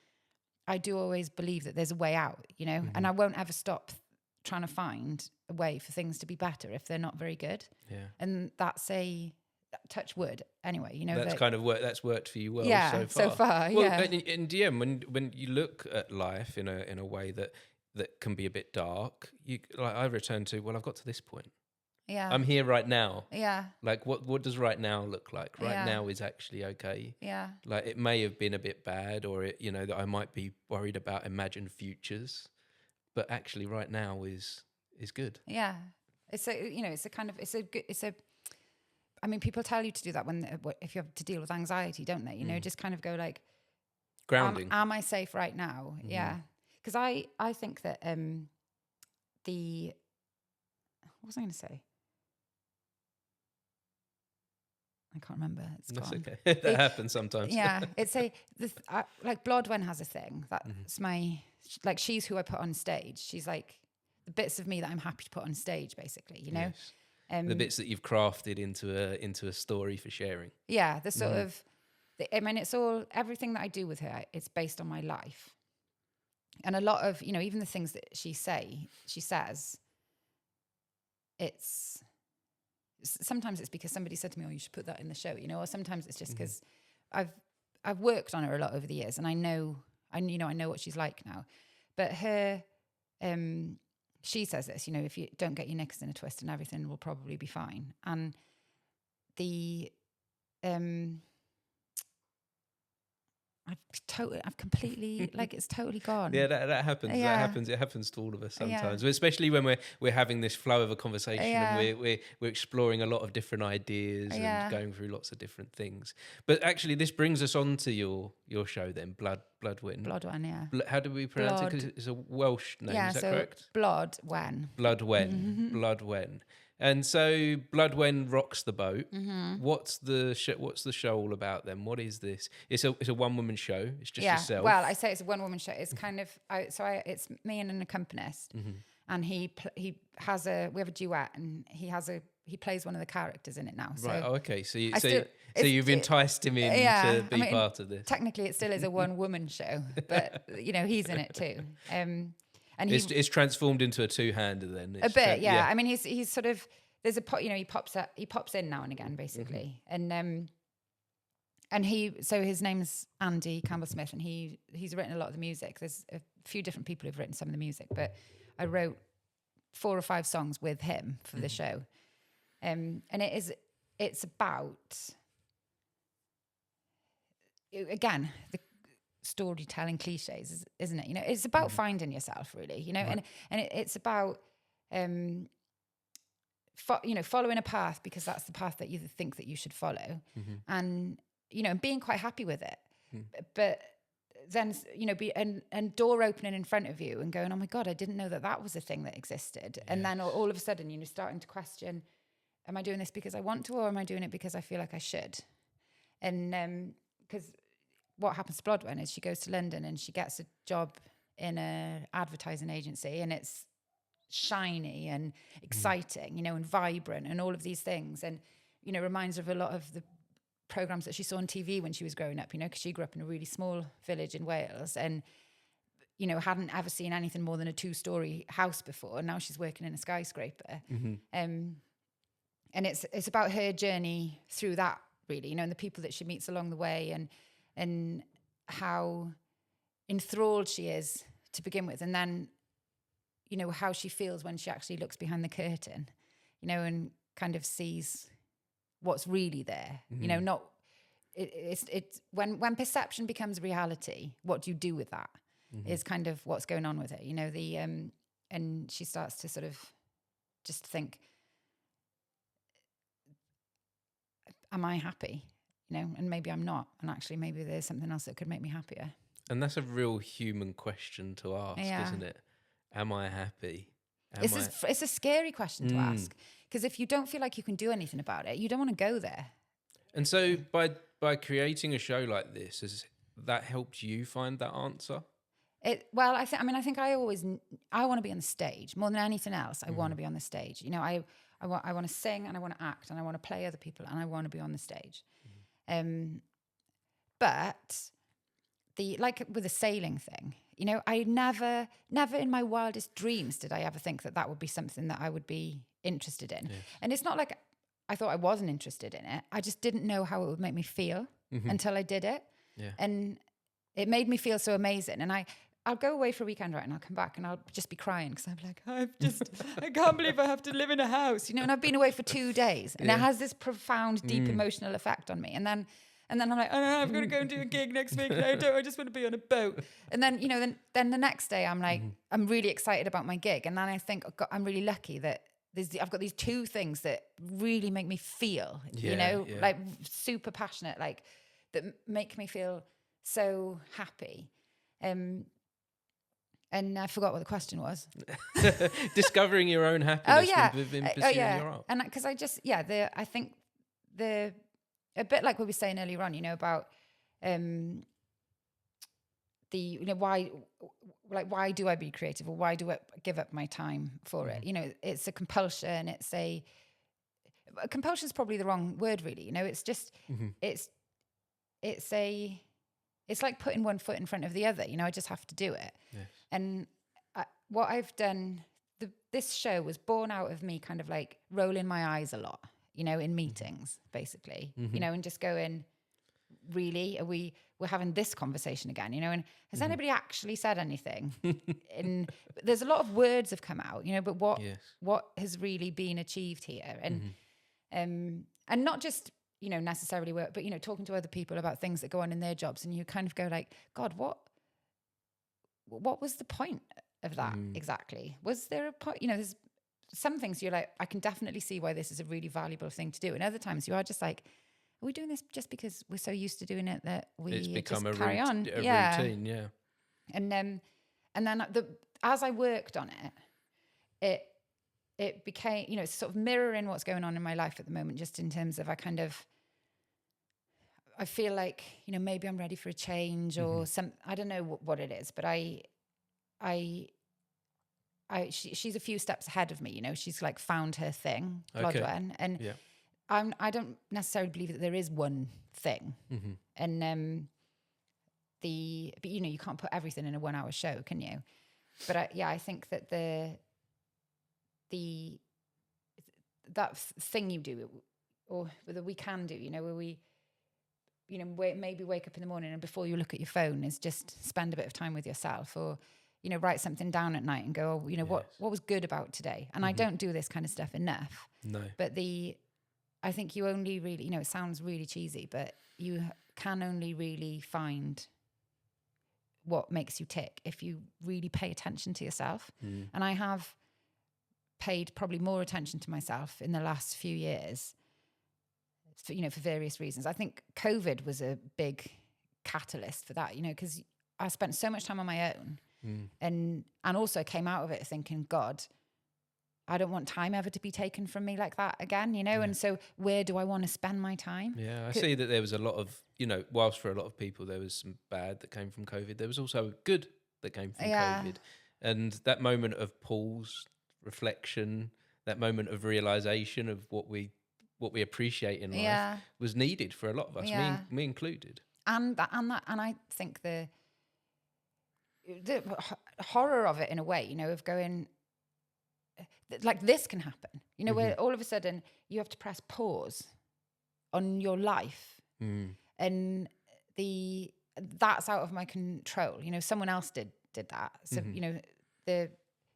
I do always believe that there's a way out, and I won't ever stop trying to find a way for things to be better if they're not very good. Yeah. And that's touch wood anyway, that's kind of that's worked for you well so far. Well, and when you look at life in a way that can be a bit dark, I return to, I've got to this point. Yeah. I'm here right now. Yeah. Like what does right now look like? Right now is actually okay. Yeah. Like it may have been a bit bad, or that I might be worried about imagined futures, but actually right now is good. Yeah. I mean, people tell you to do that if you have to deal with anxiety, don't they? Just kind of go like, grounding. Am I safe right now? Yeah. Because I think that what was I going to say? I can't remember. It's That's gone. okay. That happens sometimes. Yeah, like Blodwen has a thing. That's she's who I put on stage. She's like the bits of me that I'm happy to put on stage, basically. Yes. The bits that you've crafted into a story for sharing. Yeah, the sort of. It's all everything that I do with her. It's based on my life, and a lot of even the things that she says. Sometimes it's because somebody said to me, "Oh, you should put that in the show," or sometimes it's just because I've worked on her a lot over the years, and I know what she's like now. But her, she says this, if you don't get your knickers in a twist, and everything will probably be fine. And I've completely it's totally gone. Yeah, that happens. Yeah. That happens. It happens to all of us sometimes, especially when we're having this flow of a conversation and we're exploring a lot of different ideas and going through lots of different things. But actually, this brings us on to your show then, Blodwen. Blodwen, yeah. How do we pronounce it? Because it's a Welsh name. Is that correct? Blodwen. Blodwen. And so Blodwen Rocks the Boat. What's the show all about then? What is this? It's a one woman show. It's just yourself. Well, I say it's a one woman show. It's kind of it's me and an accompanist, and we have a duet, and he plays one of the characters in it now. So right. Oh, okay. So you've enticed him in to be part of this. Technically, it still is a one woman show, but he's in it too. And it's transformed into a two-hander then. A bit, yeah. I mean, he's sort of there's he pops in now and again, basically, and his name's Andy Campbell-Smith, and he's written a lot of the music. There's a few different people who've written some of the music, but I wrote 4 or 5 songs with him for the show, and it's about again the storytelling cliches, isn't it? It's about finding yourself, really. Right. and it's about following a path because that's the path that you think that you should follow, and being quite happy with it. But then and door opening in front of you and going, oh my God, I didn't know that was a thing that existed. Yes. And then all of a sudden starting to question, am I doing this because I want to, or am I doing it because I feel like I should? And because what happens to Blodwen is she goes to London and she gets a job in a advertising agency, and it's shiny and exciting, you know, and vibrant and all of these things. And, you know, reminds her of a lot of the programs that she saw on TV when she was growing up, you know, because she grew up in a really small village in Wales and, you know, hadn't ever seen anything more than a 2-story house before. And now she's working in a skyscraper. And it's about her journey through that, really, you know, and the people that she meets along the way, and how enthralled she is to begin with. And then, you know, how she feels when she actually looks behind the curtain, you know, and kind of sees what's really there, you know, not, it's when perception becomes reality, what do you do with that is kind of what's going on with it, you know, and she starts to sort of just think, am I happy? You know, and maybe I'm not. And actually, maybe there's something else that could make me happier. And that's a real human question to ask, isn't it? Am I happy? It's a scary question to ask, because if you don't feel like you can do anything about it, you don't want to go there. And so by creating a show like this, has that helped you find that answer? Well, I think I want to be on the stage more than anything else. I want to be on the stage. You know, I want to sing, and I want to act, and I want to play other people, and I want to be on the stage. But like with the sailing thing, you know, I never in my wildest dreams did I ever think that would be something that I would be interested in. Yes. And it's not like I thought I wasn't interested in it. I just didn't know how it would make me feel until I did it. Yeah. And it made me feel so amazing. And I'll go away for a weekend, right, and I'll come back and I'll just be crying because I'm like, I can't believe I have to live in a house, you know, and I've been away for 2 days and it has this profound, deep emotional effect on me. And then I'm like, oh no, I've got to go and do a gig next week. I just want to be on a boat. And then, you know, then the next day I'm like, I'm really excited about my gig. And then I think, oh God, I'm really lucky that I've got these 2 things that really make me feel, you know, like super passionate, like that make me feel so happy. And I forgot what the question was. Discovering your own happiness in pursuing your art. And because I think a bit like what we were saying earlier on, you know, about you know, why do I be creative, or why do I give up my time for it? You know, it's a compulsion. Compulsion is probably the wrong word, really. You know, it's just it's like putting one foot in front of the other. You know, I just have to do it. Yes. And what I've done, this show was born out of me kind of like rolling my eyes a lot, you know, in meetings, basically, you know, and just going, really, we're having this conversation again, you know, and has anybody actually said anything? And there's a lot of words have come out, you know, but what has really been achieved here? And not just, you know, necessarily work, but, you know, talking to other people about things that go on in their jobs, and you kind of go like, God, what was the point of that exactly? Was there a point? You know, there's some things you're like, I can definitely see why this is a really valuable thing to do. And other times you are just like, are we doing this just because we're so used to doing it that it's become just carry on? Routine, yeah. And then as I worked on it became, you know, sort of mirroring what's going on in my life at the moment, just in terms of I feel like, you know, maybe I'm ready for a change or I don't know what it is, but she's a few steps ahead of me, you know, she's like found her thing, Blodwen. And I don't necessarily believe that there is one thing. And, but you know, you can't put everything in a 1-hour show, can you? But I think that that thing you do, or that we can do, you know, where we, you know, maybe wake up in the morning and before you look at your phone is just spend a bit of time with yourself, or, you know, write something down at night and go, oh, you know, what was good about today? And I don't do this kind of stuff enough. No. But I think you only really, you know, it sounds really cheesy, but you can only really find what makes you tick if you really pay attention to yourself. And I have paid probably more attention to myself in the last few years, for various reasons. I think COVID was a big catalyst for that, you know, because I spent so much time on my own and also came out of it thinking, God, I don't want time ever to be taken from me like that again, you know? And so where do I want to spend my time? Yeah, I see that there was a lot of, you know, whilst for a lot of people there was some bad that came from COVID, there was also good that came from COVID. And that moment of pause, reflection, that moment of realization of what we appreciate in life was needed for a lot of us, me included. And I think the horror of it, in a way, you know, of going, like, this can happen, you know, where all of a sudden you have to press pause on your life, and that's out of my control. You know, someone else did that. So you know, there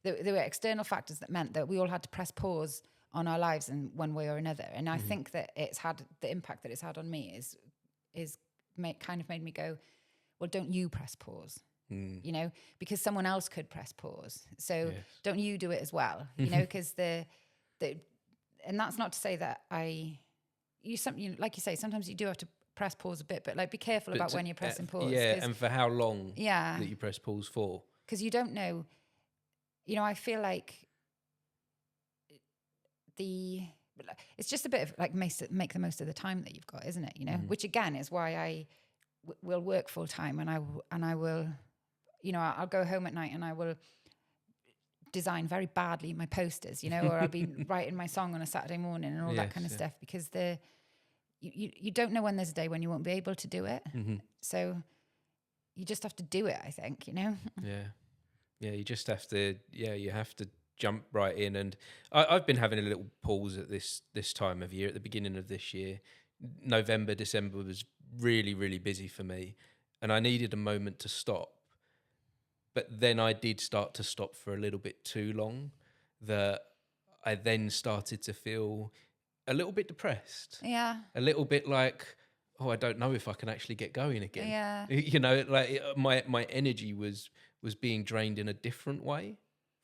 were external factors that meant that we all had to press pause on our lives in one way or another. And I think that it's had the impact that it's had on me is kind of made me go, well, don't you press pause? You know, because someone else could press pause. So don't you do it as well? You know, because and that's not to say that like you say, sometimes you do have to press pause a bit, but like, be careful about when you're pressing pause. Yeah, and for how long that you press pause for. Because you don't know, you know, I feel like it's just a bit of like make the most of the time that you've got, isn't it? You know, which again is why I will work full time, and I will, you know, I'll go home at night and I will design very badly my posters, you know, or I'll be writing my song on a Saturday morning and all that kind of stuff, because you don't know when there's a day when you won't be able to do it. So you just have to do it, I think, you know? Yeah, you just have to, you have to jump right in. And I've been having a little pause at this time of year, at the beginning of this year. November, December was really, really busy for me, and I needed a moment to stop. But then I did start to stop for a little bit too long, that I then started to feel a little bit depressed. Yeah. A little bit like, I don't know if I can actually get going again. Yeah. You know, like my energy was being drained in a different way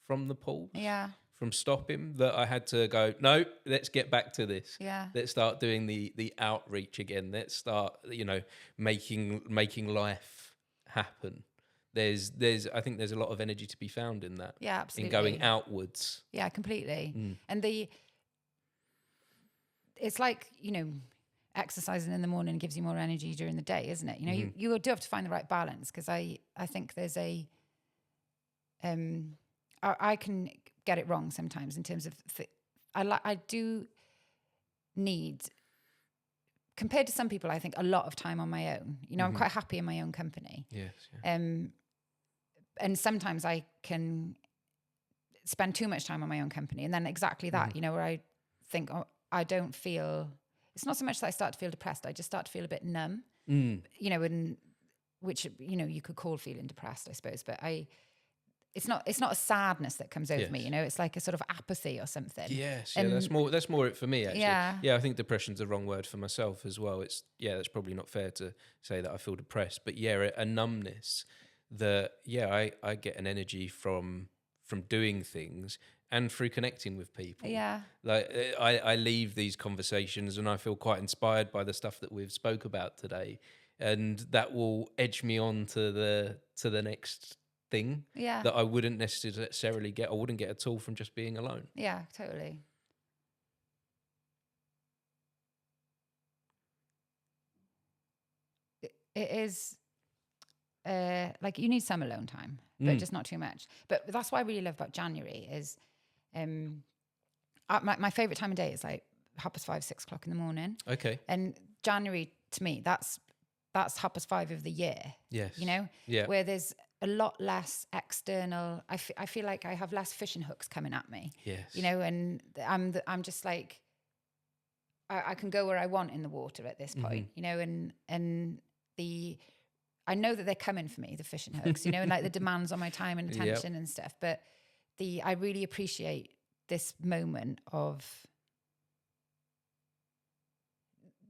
from the pause. Yeah. From stopping, that I had to go, no, let's get back to this. Yeah. Let's start doing the outreach again. Let's start, you know, making life happen. I think there's a lot of energy to be found in that. Yeah, absolutely. In going outwards. Yeah, completely. And it's like, you know, exercising in the morning gives you more energy during the day, isn't it? You know, you do have to find the right balance, because I think there's I can get it wrong sometimes in terms of I do need, compared to some people, I think, a lot of time on my own. You know, I'm quite happy in my own company. Yes. Yeah. And sometimes I can spend too much time on my own company, and then exactly that, you know, where I think, I don't feel. It's not so much that I start to feel depressed. I just start to feel a bit numb. You know, and which, you know, you could call feeling depressed, I suppose, but it's not a sadness that comes over me, you know, it's like a sort of apathy or something. Yes, yeah, that's more it for me, actually. Yeah, I think depression's the wrong word for myself as well. That's probably not fair to say that I feel depressed, but a numbness that, I get an energy from doing things and through connecting with people. Yeah. Like I leave these conversations and I feel quite inspired by the stuff that we've spoke about today, and that will edge me on to the next thing that I wouldn't necessarily get. I wouldn't get at all from just being alone. Yeah, totally. It is like, you need some alone time, but just not too much. But that's what I really love about January is my favorite time of day is like 5:30, 6 o'clock in the morning. Okay. And January, to me, that's 5:30 of the year. Yes. You know? Yeah. Where there's a lot less external. I feel like I have less fishing hooks coming at me. Yes. You know, and I'm just like, I can go where I want in the water at this point. You know, and I know that they're coming for me, the fishing hooks. You know, and like the demands on my time and attention and stuff. But I really appreciate this moment of,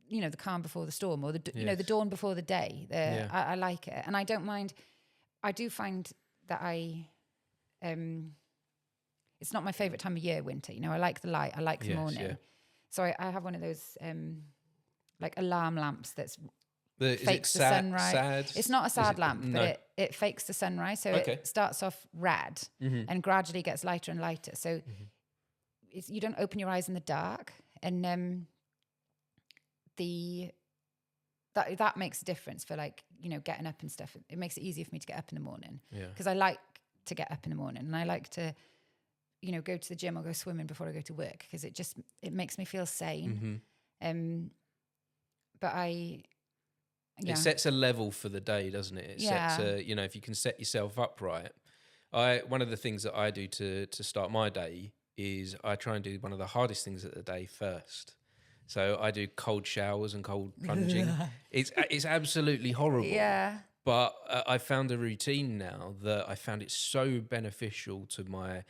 you know, the calm before the storm, or you know, the dawn before the day. I like it, and I don't mind. I do find that it's not my favorite time of year, winter. You know, I like the light, I like the morning. Yeah. So I have one of those like alarm lamps that's fakes the sunrise. Sad? It's not a sad lamp, but it fakes the sunrise. So it starts off red and gradually gets lighter and lighter. So you don't open your eyes in the dark. And that makes a difference for like, you know, getting up and stuff. It makes it easier for me to get up in the morning. Yeah. Because I like to get up in the morning, and I like to, you know, go to the gym or go swimming before I go to work, because it makes me feel sane. But it sets a level for the day, doesn't it? It sets a, you know, if you can set yourself up right. One of the things that I do to start my day is I try and do one of the hardest things of the day first. So I do cold showers and cold plunging. It's absolutely horrible. Yeah. But I found a routine now that I found it so beneficial to my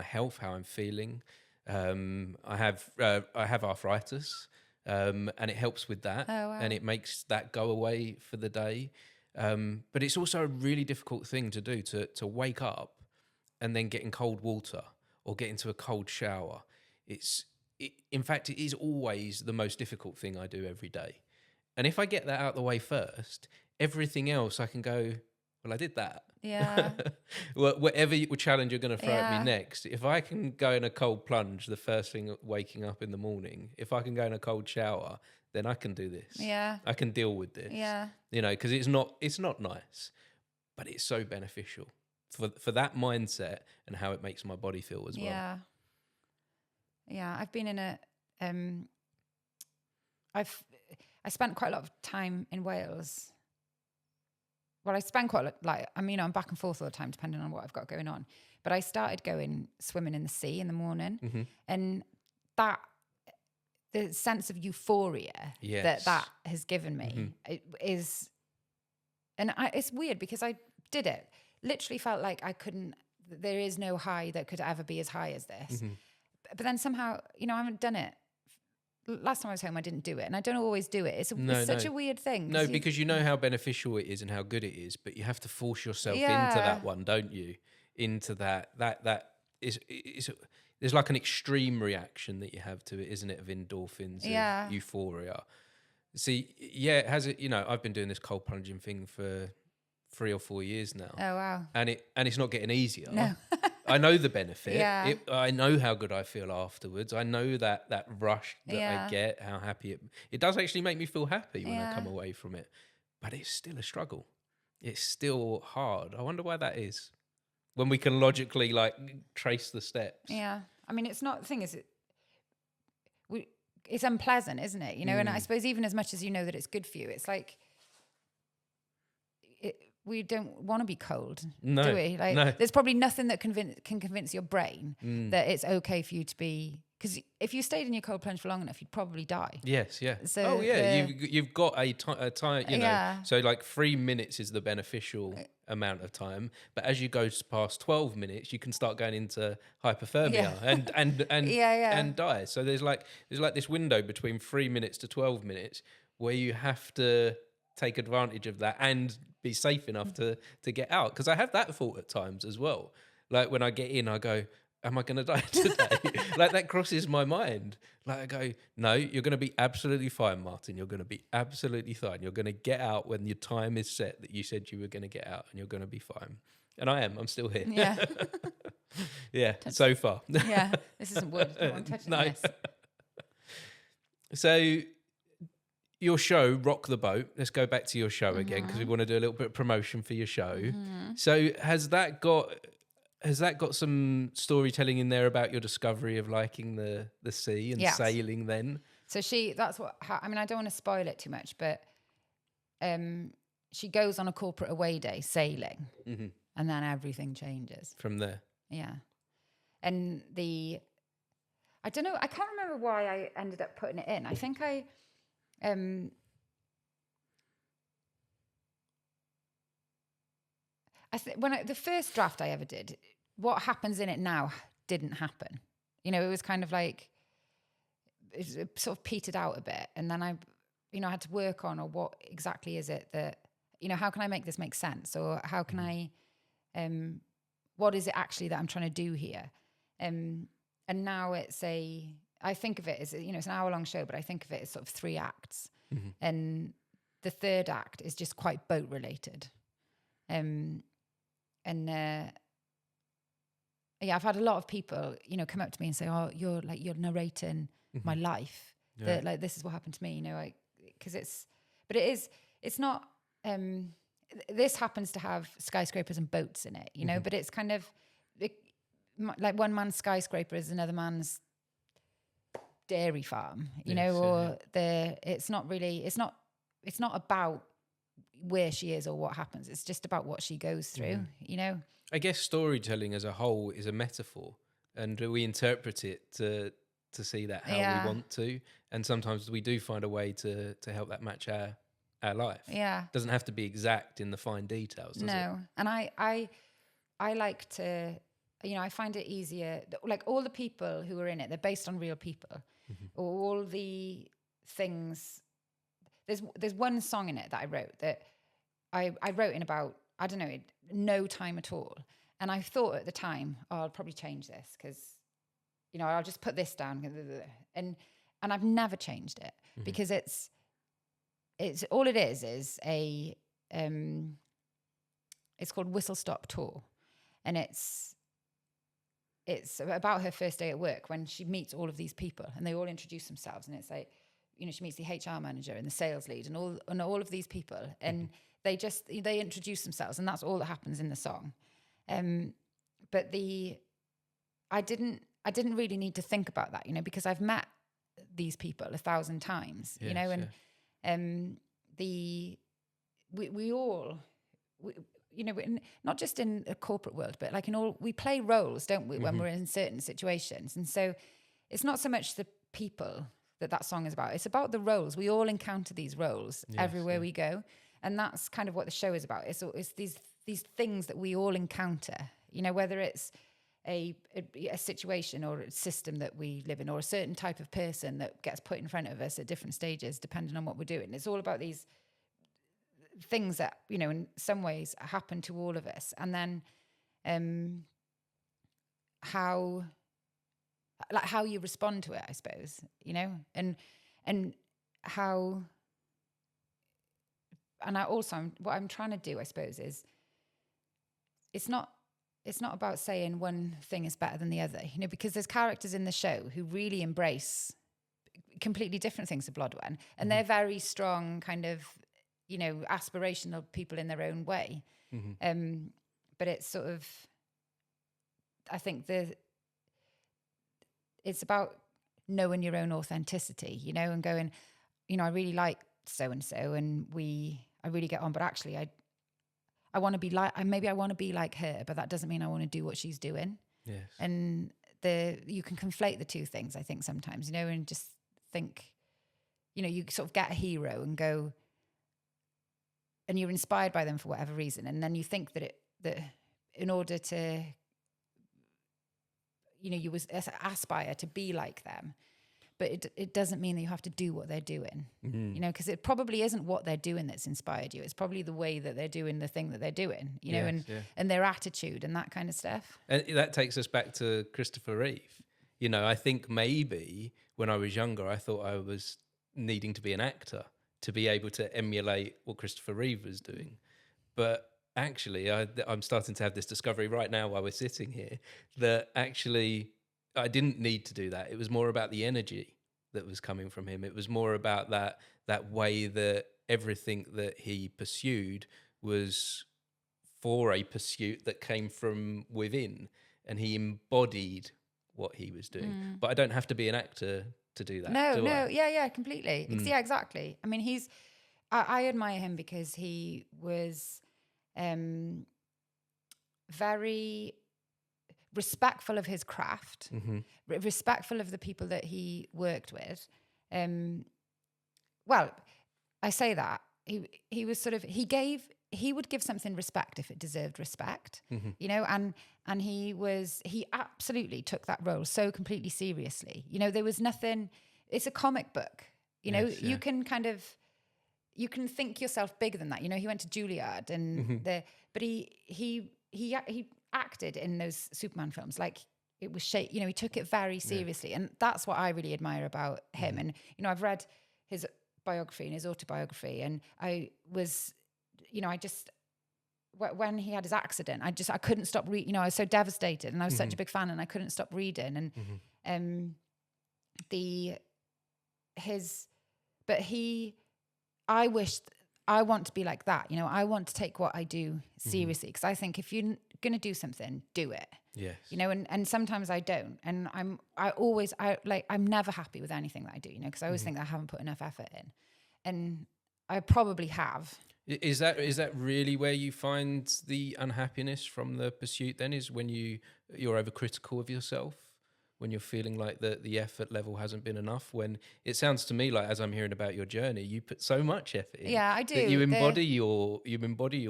health, how I'm feeling. I have arthritis, and it helps with that, and it makes that go away for the day. But it's also a really difficult thing to do, to wake up and then get in cold water or get into a cold shower. In fact, it is always the most difficult thing I do every day. And if I get that out of the way first, everything else I can go, well, I did that. Yeah. Whatever challenge you're going to throw at me next, if I can go in a cold plunge the first thing waking up in the morning, if I can go in a cold shower, then I can do this. Yeah. I can deal with this. Yeah. You know, because it's not nice, but it's so beneficial for that mindset and how it makes my body feel as well. Yeah. Yeah. I've been in I spent quite a lot of time in Wales. Well, I spend quite a lot, like, I mean, I'm back and forth all the time, depending on what I've got going on. But I started going swimming in the sea in the morning. And the sense of euphoria that has given me is, and it's weird because I did it. Literally felt like there is no high that could ever be as high as this. But then somehow, you know, I haven't done it. Last time I was home, I didn't do it, and I don't always do it. It's such a weird thing. No, because you know how beneficial it is and how good it is, but you have to force yourself into that one, don't you? Into that is there's like an extreme reaction that you have to it, isn't it? Of endorphins, of euphoria. See, it has it. You know, I've been doing this cold plunging thing for 3 or 4 years now. Oh wow! And it's not getting easier. No. I know the benefit. Yeah. I know how good I feel afterwards. I know that rush that I get, how happy it does actually make me feel happy when I come away from it. But it's still a struggle. It's still hard. I wonder why that is. When we can logically like trace the steps. Yeah. I mean, it's not, the thing is, it's unpleasant, isn't it? You know, and I suppose even as much as you know that it's good for you, it's like, we don't want to be cold, do we? Like, no. There's probably nothing that can convince your brain that it's okay for you to be, because if you stayed in your cold plunge for long enough, you'd probably die. Yes, yeah. So you've got a time, you know. So like 3 minutes is the beneficial amount of time, but as you go past 12 minutes, you can start going into hypothermia and die. So there's like this window between 3 minutes to 12 minutes where you have to take advantage of that and be safe enough to get out. Because I have that thought at times as well. Like when I get in, I go, am I going to die today? Like that crosses my mind. Like I go, no, you're going to be absolutely fine, Martin. You're going to be absolutely fine. You're going to get out when your time is set that you said you were going to get out, and you're going to be fine. And I am. I'm still here. Yeah. Yeah, so far. Yeah, this isn't wood. I don't want to touch this. So your show, Rock the Boat. Let's go back to your show again, because we want to do a little bit of promotion for your show. So has that got some storytelling in there about your discovery of liking the sea and sailing then? So I mean, I don't want to spoil it too much, but she goes on a corporate away day sailing, and then everything changes. From there. Yeah. And I don't know, I can't remember why I ended up putting it in. I think the first draft I ever did, what happens in it now didn't happen. You know, it was kind of like, it sort of petered out a bit. And then I had to work on, or what exactly is it that, you know, how can I make this make sense? Or how can I, what is it actually that I'm trying to do here? And now I think of it as, you know, it's an hour-long show, but I think of it as sort of 3 acts. And the third act is just quite boat-related. I've had a lot of people, you know, come up to me and say, "Oh, you're narrating my life. That like this is what happened to me." You know, because but it's not, this happens to have skyscrapers and boats in it, you know, but it's kind of like one man's skyscraper is another man's dairy farm, you know, or it's not about where she is or what happens. It's just about what she goes through, you know. I guess storytelling as a whole is a metaphor, and we interpret it to see that how we want to, and sometimes we do find a way to help that match our life. It doesn't have to be exact in the fine details, does it? And I like to, you know, I find it easier, like all the people who are in it, they're based on real people. All the things, there's one song in it that I wrote that I wrote in about, I don't know, no time at all. And I thought at the time, oh, I'll probably change this because, you know, I'll just put this down. And I've never changed it because it's all it is a, it's called Whistle Stop Tour. And it's about her first day at work when she meets all of these people and they all introduce themselves. And it's like, you know, she meets the HR manager and the sales lead and all of these people. And they introduce themselves, and that's all that happens in the song. But I didn't really need to think about that, you know, because I've met these people 1,000 times, you know, and we all, you know, not just in a corporate world, but like we play roles, don't we, when we're in certain situations. And so it's not so much the people that song is about. It's about the roles. We all encounter these roles everywhere we go. And that's kind of what the show is about. It's these things that we all encounter, you know, whether it's a situation or a system that we live in, or a certain type of person that gets put in front of us at different stages, depending on what we're doing. It's all about these things that, you know, in some ways happen to all of us. And then how you respond to it, I suppose, you know, and how, and what I'm trying to do, I suppose, is it's not about saying one thing is better than the other, you know, because there's characters in the show who really embrace completely different things to Blodwen, and they're very strong, kind of, you know, aspirational people in their own way. But it's sort of, I think it's about knowing your own authenticity, you know, and going, you know, I really like so-and-so and I really get on, but actually I want to be like, maybe I want to be like her, but that doesn't mean I want to do what she's doing. Yes. And you can conflate the two things, I think, sometimes, you know, and just think, you know, you sort of get a hero and go, and you're inspired by them for whatever reason. And then you think that in order to, you know, you aspire to be like them, but it doesn't mean that you have to do what they're doing, you know, because it probably isn't what they're doing that's inspired you. It's probably the way that they're doing the thing that they're doing, you know, and their attitude and that kind of stuff. And that takes us back to Christopher Reeve. You know, I think maybe when I was younger, I thought I was needing to be an actor to be able to emulate what Christopher Reeve was doing. But actually, I'm starting to have this discovery right now while we're sitting here that actually I didn't need to do that. It was more about the energy that was coming from him. It was more about that way that everything that he pursued was for a pursuit that came from within, and he embodied what he was doing. But I don't have to be an actor to do that. No, yeah, completely. Yeah, exactly. I mean, I admire him because he was very respectful of his craft, respectful of the people that he worked with. Well, I say that he was sort of, he would give something respect if it deserved respect, you know, and he absolutely took that role so completely seriously. You know, there was nothing, it's a comic book, you know, you can think yourself bigger than that. You know, he went to Juilliard but he acted in those Superman films like it was you know, he took it very seriously, and that's what I really admire about him. And you know, I've read his biography and his autobiography, and I was, you know, when he had his accident, I couldn't stop reading. You know, I was so devastated, and I was such a big fan, and I couldn't stop reading. And but he I want to be like that. You know, I want to take what I do seriously, because I think if you're going to do something, do it. Yes. You know, and sometimes I don't. And I'm never happy with anything that I do, you know, because I always think that I haven't put enough effort in. And I probably have. Is that really where you find the unhappiness from the pursuit then, is when you're overcritical of yourself? When you're feeling like the effort level hasn't been enough? When it sounds to me like, as I'm hearing about your journey, you put so much effort in. Yeah, I do. That you embody your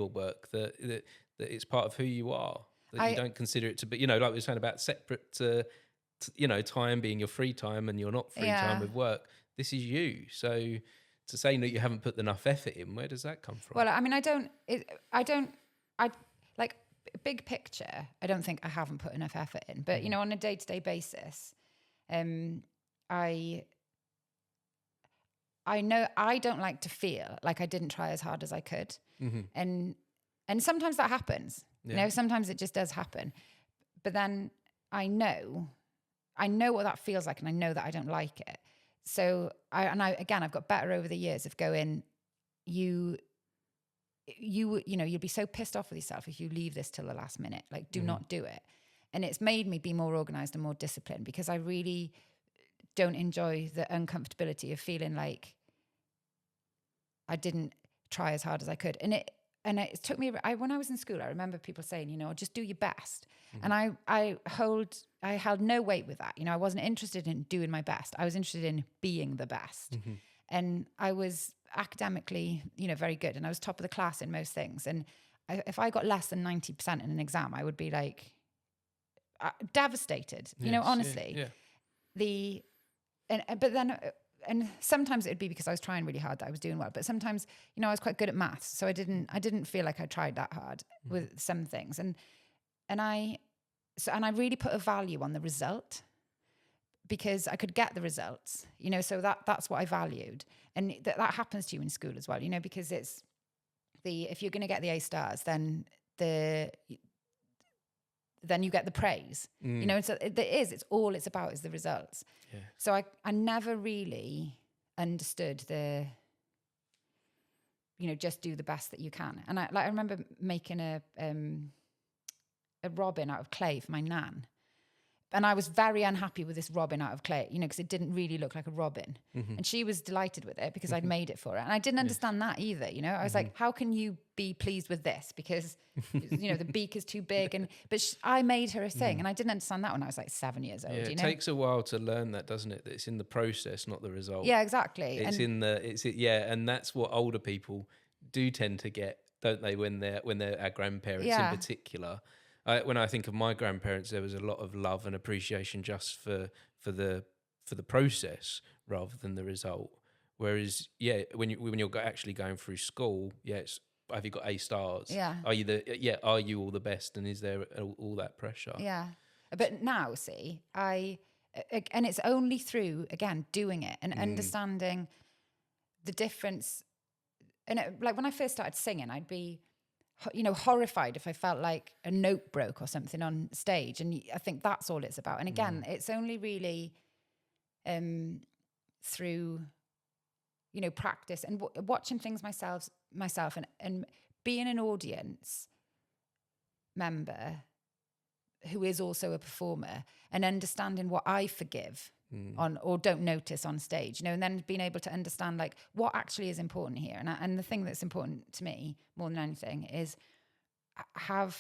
work, that it's part of who you are. That you don't consider it to be, you know, like we were saying about separate, you know, time being your free time and you're not free time with work. This is you. So to say that you haven't put enough effort in, where does that come from? Well, I mean, big picture, I don't think I haven't put enough effort in. But, you know, on a day-to-day basis, I know I don't like to feel like I didn't try as hard as I could. And sometimes that happens. Yeah. You know, sometimes it just does happen. But then I know what that feels like, and I know that I don't like it. So I've got better over the years of going, you know, you'll be so pissed off with yourself if you leave this till the last minute. Like, do not do it. And it's made me be more organized and more disciplined, because I really don't enjoy the uncomfortability of feeling like I didn't try as hard as I could. And it took me, when I was in school, I remember people saying, you know, just do your best. And I held no weight with that. You know, I wasn't interested in doing my best. I was interested in being the best. And I was academically, you know, very good. And I was top of the class in most things. And if I got less than 90% in an exam, I would be like devastated, you know, honestly. But then sometimes it'd be because I was trying really hard that I was doing well. But sometimes, you know, I was quite good at maths. So I didn't feel like I tried that hard with some things. And I really put a value on the result, because I could get the results, you know, so that's what I valued. And that happens to you in school as well, you know, because it's if you're going to get the A stars, then you get the praise, you know. So it's all it's about is the results. Yeah. So I never really understood the, you know, just do the best that you can. And I remember making a robin out of clay for my nan. And I was very unhappy with this robin out of clay, you know, because it didn't really look like a robin. And she was delighted with it because I'd made it for her. And I didn't understand that either, you know. I was like, how can you be pleased with this? Because, you know, the beak is too big. But I made her a thing. And I didn't understand that when I was like 7 years old, you know. It takes a while to learn that, doesn't it? That it's in the process, not the result. Yeah, exactly. And that's what older people do tend to get, don't they, when they're our grandparents in particular. When I think of my grandparents, there was a lot of love and appreciation just for the process rather than the result. Whereas, when you're actually going through school, it's, have you got A stars? Yeah. Are you all the best? And is there all that pressure? Yeah. But now, see, and it's only through, again, doing it and understanding the difference. And like when I first started singing, I'd be, you know, horrified if I felt like a note broke or something on stage. And I think that's all it's about. And again, it's only really through, you know, practice and watching things myself and being an audience member who is also a performer and understanding what I forgive on or don't notice on stage, you know, and then being able to understand like what actually is important here. And the thing that's important to me more than anything is have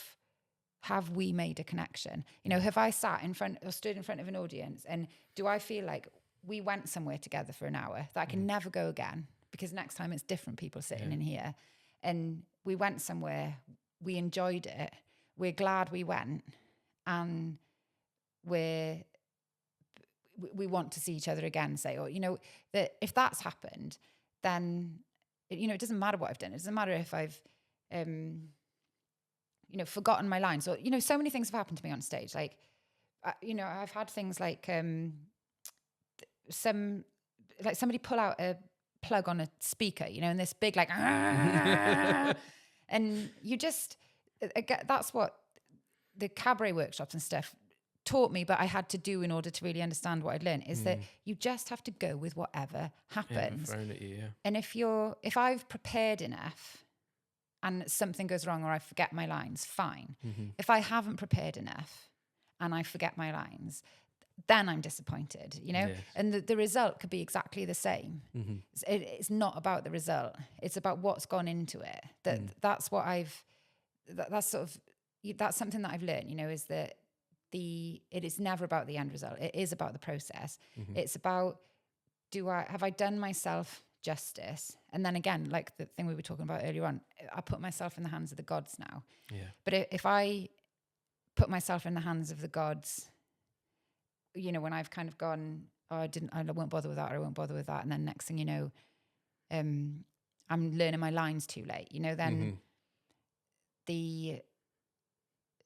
we made a connection? You know, have I sat in front or stood in front of an audience, and do I feel like we went somewhere together for an hour that I can never go again, because next time it's different people sitting in here, and we went somewhere, we enjoyed it, we're glad we went, and we want to see each other again, say, or, you know, that if that's happened, then, you know, it doesn't matter what I've done. It doesn't matter if I've, you know, forgotten my lines, or, you know, so many things have happened to me on stage. Like, you know, I've had things like somebody pull out a plug on a speaker, you know, and this big like, and you just, that's what the cabaret workshops and stuff taught me, but I had to do in order to really understand what I'd learned, is that you just have to go with whatever happens. Thrown at you, And if I've prepared enough and something goes wrong or I forget my lines, fine. If I haven't prepared enough and I forget my lines, then I'm disappointed, you know? Yes. And the result could be exactly the same. It's not about the result. It's about what's gone into it. That's what that's something that I've learned, you know, is that it is never about the end result. It is about the process. It's about, have I done myself justice? And then again, like the thing we were talking about earlier on, I put myself in the hands of the gods now. Yeah. But if I put myself in the hands of the gods, you know, when I've kind of gone, I won't bother with that, or I won't bother with that. And then next thing you know, I'm learning my lines too late, you know, then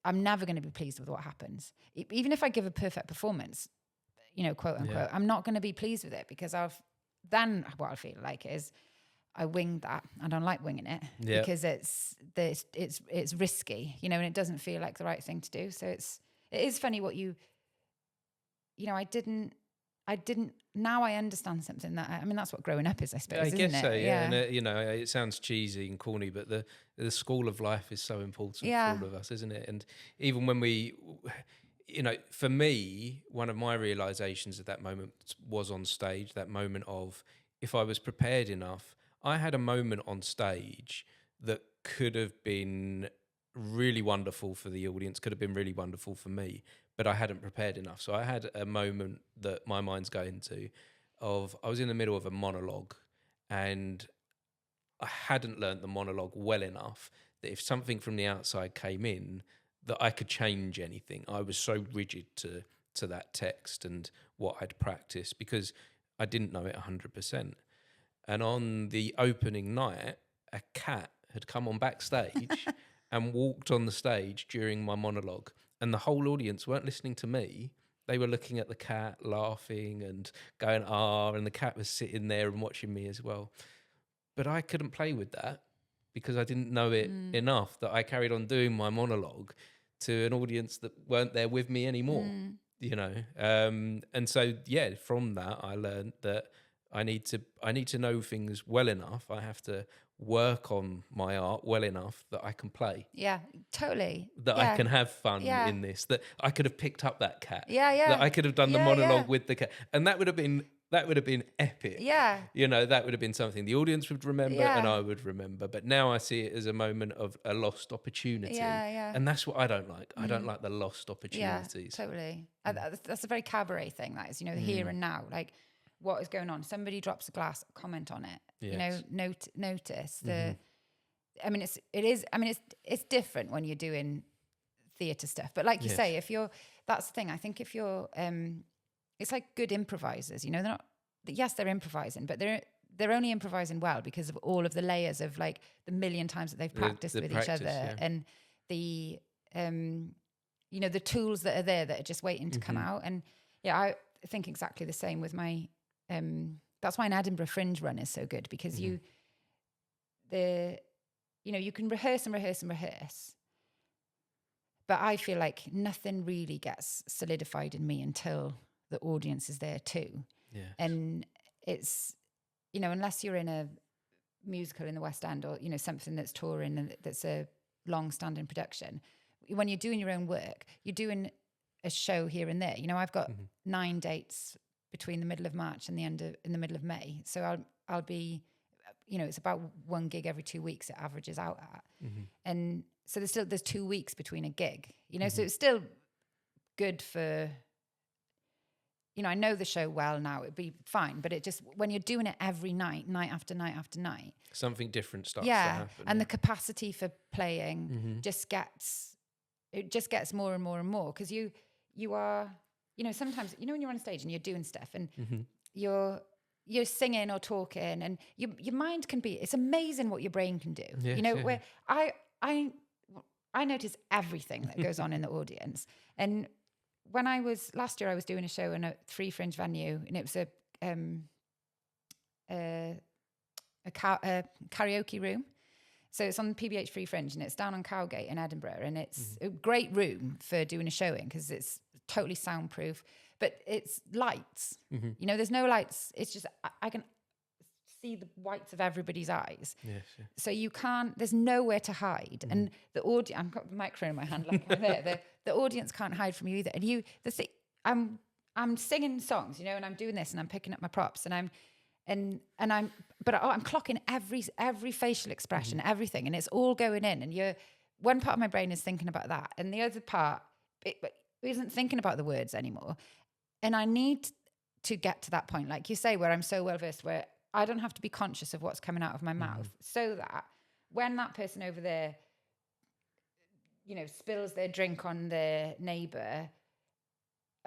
I'm never going to be pleased with what happens. Even if I give a perfect performance, you know, quote unquote, I'm not going to be pleased with it, because what I feel like is I winged that. I don't like winging it because it's risky, you know, and it doesn't feel like the right thing to do. So it is funny what you know, I didn't, now I understand something that, I mean, that's what growing up is, I suppose, I guess isn't so, it? yeah. And, you know, it sounds cheesy and corny, but the school of life is so important for all of us, isn't it? And even when we, you know, for me, one of my realizations at that moment was on stage, that moment of, if I was prepared enough, I had a moment on stage that could have been really wonderful for the audience, could have been really wonderful for me, but I hadn't prepared enough. So I had a moment that my mind's going to of, I was in the middle of a monologue and I hadn't learnt the monologue well enough that if something from the outside came in, that I could change anything. I was so rigid to that text and what I'd practiced, because I didn't know it 100%. And on the opening night, a cat had come on backstage and walked on the stage during my monologue. And the whole audience weren't listening to me. They were looking at the cat, laughing and going, and the cat was sitting there and watching me as well. But I couldn't play with that because I didn't know it enough, that I carried on doing my monologue to an audience that weren't there with me anymore, you know? And so, yeah, from that, I learned that I need to know things well enough. I have to work on my art well enough that I can play. Yeah, totally. That I can have fun in this. That I could have picked up that cat. Yeah. That I could have done the monologue with the cat, and that would have been epic. Yeah. You know, that would have been something the audience would remember and I would remember. But now I see it as a moment of a lost opportunity. Yeah. And that's what I don't like. I don't like the lost opportunities. Yeah, totally. That's a very Cabaret thing, that is, you know, the here and now. Like, what is going on? Somebody drops a glass, comment on it. Yes. You know, notice the. I mean, it's different when you're doing theatre stuff. But like you say, that's the thing. I think if you're, it's like good improvisers. You know, they're improvising, but they're only improvising well because of all of the layers of, like, the million times that they've practiced with each other, and the you know, the tools that are there that are just waiting to come out. And I think exactly the same with my. That's why an Edinburgh Fringe run is so good, because you can rehearse, but I feel like nothing really gets solidified in me until the audience is there too. Yeah. And it's, you know, unless you're in a musical in the West End, or, you know, something that's touring and that's a long-standing production, when you're doing your own work, you're doing a show here and there. You know, I've got 9 dates between the middle of March and in the middle of May. So I'll be, you know, it's about 1 gig every 2 weeks it averages out at. And so there's 2 weeks between a gig, you know, so it's still good for, you know, I know the show well now, it'd be fine, but it just, when you're doing it every night after night after night, something different starts to happen. And the capacity for playing just gets more and more and more, because you are, you know, sometimes, you know, when you're on stage and you're doing stuff and you're singing or talking, and your mind can be, it's amazing what your brain can do. Yes, you know, where I notice everything that goes on in the audience. And when last year I was doing a show in a Free Fringe venue, and it was a karaoke room. So it's on PBH Free Fringe, and it's down on Cowgate in Edinburgh, and it's a great room for doing a showing, because it's totally soundproof, but it's lights. You know, there's no lights. It's just, I can see the whites of everybody's eyes. Yes, yeah. So you can't, there's nowhere to hide. And the audience, I've got the microphone in my hand, like I'm there. The audience can't hide from you either. And I'm singing songs, you know, and I'm doing this and I'm picking up my props and I'm clocking every facial expression, everything, and it's all going in. And one part of my brain is thinking about that, and the other part it isn't thinking about the words anymore. And I need to get to that point, like you say, where I'm so well versed, where I don't have to be conscious of what's coming out of my mouth, so that when that person over there, you know, spills their drink on their neighbour,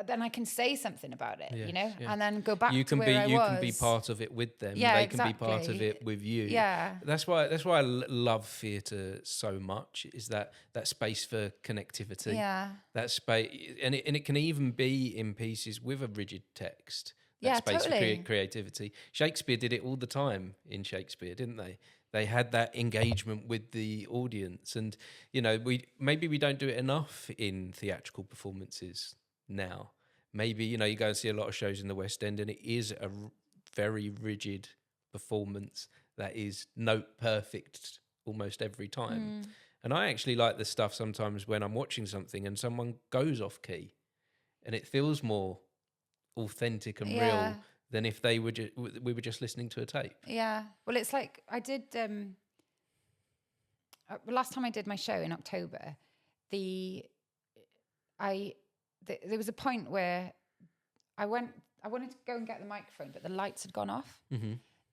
then I can say something about it, you know, and then go back to where I was. You can be part of it with them. Yeah, they can be part of it with you. Yeah, that's why I love theatre so much. Is that space for connectivity? Yeah, that space, and it can even be in pieces with a rigid text. That space totally. for creativity. Shakespeare did it all the time in Shakespeare, didn't they? They had that engagement with the audience, and you know, we don't do it enough in theatrical performances now. Maybe, you know, you go and see a lot of shows in the West End and it is a very rigid performance that is note perfect almost every time. And I actually like the stuff sometimes when I'm watching something and someone goes off key and it feels more authentic and real than if we were just listening to a tape. Yeah. Well, it's like I did last time I did my show in October, there was a point where I wanted to go and get the microphone, but the lights had gone off.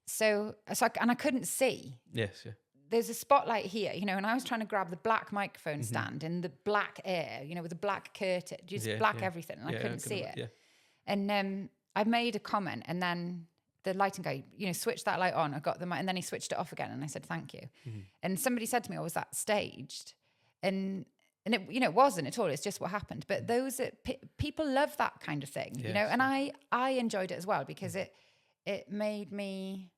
So I couldn't see. Yes, yeah. There's a spotlight here, you know, and I was trying to grab the black microphone stand in the black air, you know, with the black curtain, just black everything, and I couldn't see it. Yeah. And I made a comment, and then the lighting guy, you know, switched that light on. I got the mic, and then he switched it off again, and I said thank you. And somebody said to me, "Oh, was that staged?" And it, you know, it wasn't at all. It's just what happened. But those people love that kind of thing, you know. And I enjoyed it as well, because it made me,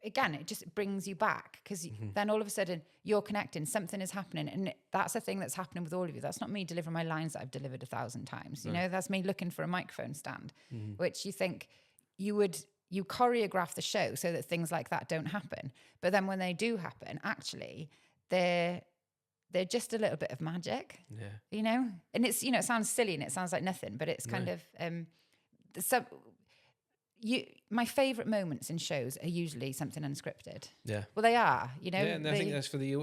again, it just brings you back, because then all of a sudden you're connecting. Something is happening, and that's a thing that's happening with all of you. That's not me delivering my lines that I've delivered 1,000 times. You know, that's me looking for a microphone stand, which you think you choreograph the show so that things like that don't happen. But then when they do happen, actually, they're just a little bit of magic, you know? And it's, you know, it sounds silly and it sounds like nothing, but it's kind of, my favorite moments in shows are usually something unscripted. Yeah. Well, they are, you know? Yeah, and I think that's for the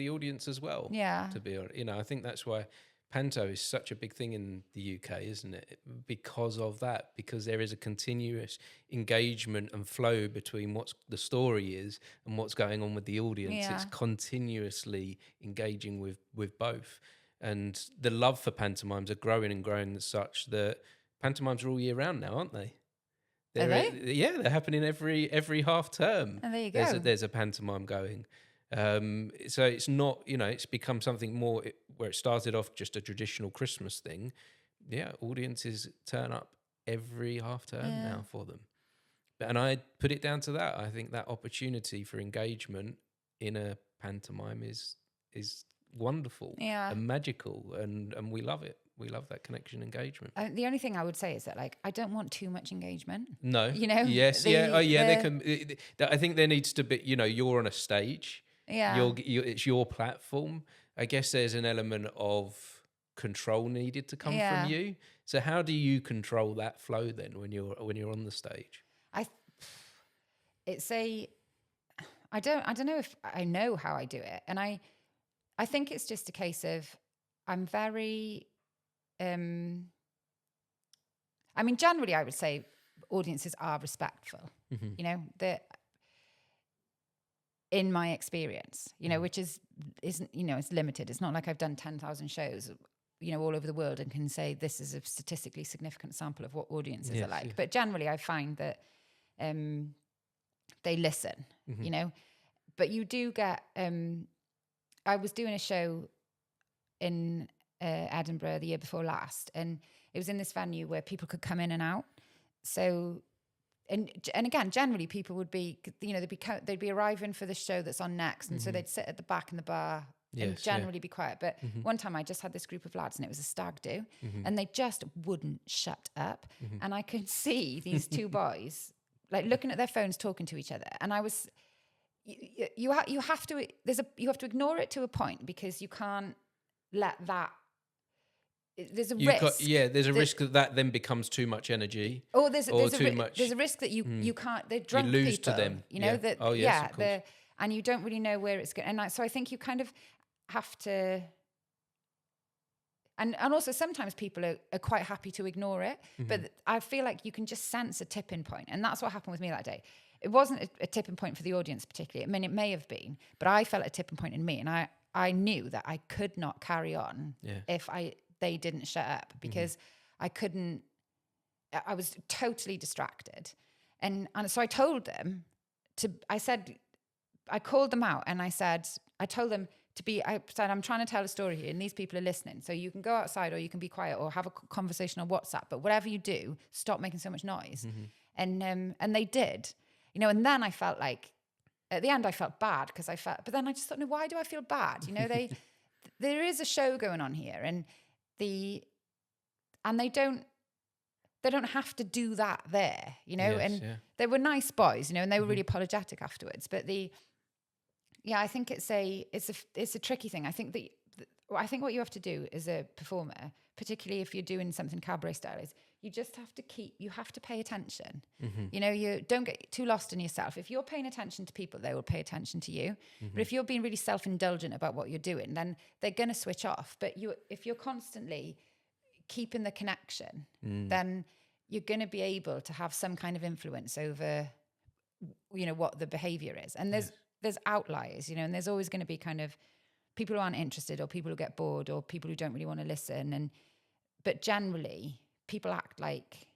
audience as well. Yeah. To be honest, you know, I think that's why panto is such a big thing in the UK, isn't it? Because of that, because there is a continuous engagement and flow between what the story is and what's going on with the audience. Yeah. It's continuously engaging with both. And the love for pantomimes are growing and growing as such that pantomimes are all year round now, aren't they? Are they? Yeah, they're happening every half term. And there you go. There's a pantomime going. So it's not, you know, it's become something more where it started off just a traditional Christmas thing. Yeah, audiences turn up every half term now for them. And I put it down to that. I think that opportunity for engagement in a pantomime is wonderful and magical, and we love it. We love that connection engagement. The only thing I would say is that, like, I don't want too much engagement. No. You know? Yes. There can. I think there needs to be. You know, you're on a stage. Yeah. It's your platform. I guess there's an element of control needed to come from you. So how do you control that flow then when you're on the stage? I don't know if I know how I do it, and I think it's just a case of I'm very. I mean, generally, I would say audiences are respectful. You know, in my experience, you know, which isn't, you know, it's limited. It's not like I've done 10,000 shows, you know, all over the world and can say this is a statistically significant sample of what audiences are like. Yeah. But generally, I find that they listen. You know, but you do get. I was doing a show in Edinburgh the year before last, and it was in this venue where people could come in and out. So, and again, generally people would be, you know, they'd be arriving for the show that's on next, and so they'd sit at the back in the bar and generally be quiet. But one time I just had this group of lads and it was a stag do and they just wouldn't shut up. And I could see these two boys like looking at their phones, talking to each other. And I was, you have to ignore it to a point because you can't let that, there's a risk. There's a risk that then becomes too much energy. Or there's a risk that you can't, they're drunk you lose people, to them. You know, that, oh yes, of course. And you don't really know where it's going. And so I think you kind of have to, and also sometimes people are quite happy to ignore it, but I feel like you can just sense a tipping point. And that's what happened with me that day. It wasn't a tipping point for the audience particularly. I mean, it may have been, but I felt a tipping point in me. And I knew that I could not carry on if they didn't shut up because I was totally distracted. And so I told them I called them out and I told them I said, I'm trying to tell a story here and these people are listening. So you can go outside or you can be quiet or have a conversation on WhatsApp, but whatever you do, stop making so much noise. And they did, you know, and then I felt like, at the end I felt bad but then I just thought, no, why do I feel bad? You know, there is a show going on here and they don't have to do that there, you know, they were nice boys, you know, and they were really apologetic afterwards. But I think it's a tricky thing. I think I think what you have to do as a performer, particularly if you're doing something cabaret style, is you just have to pay attention. You know, you don't get too lost in yourself. If you're paying attention to people, they will pay attention to you. But if you're being really self-indulgent about what you're doing, then they're going to switch off. But if you're constantly keeping the connection, then you're going to be able to have some kind of influence over, you know, what the behavior is. And there's outliers, you know, and there's always going to be kind of people who aren't interested or people who get bored or people who don't really want to listen. But generally, people act like,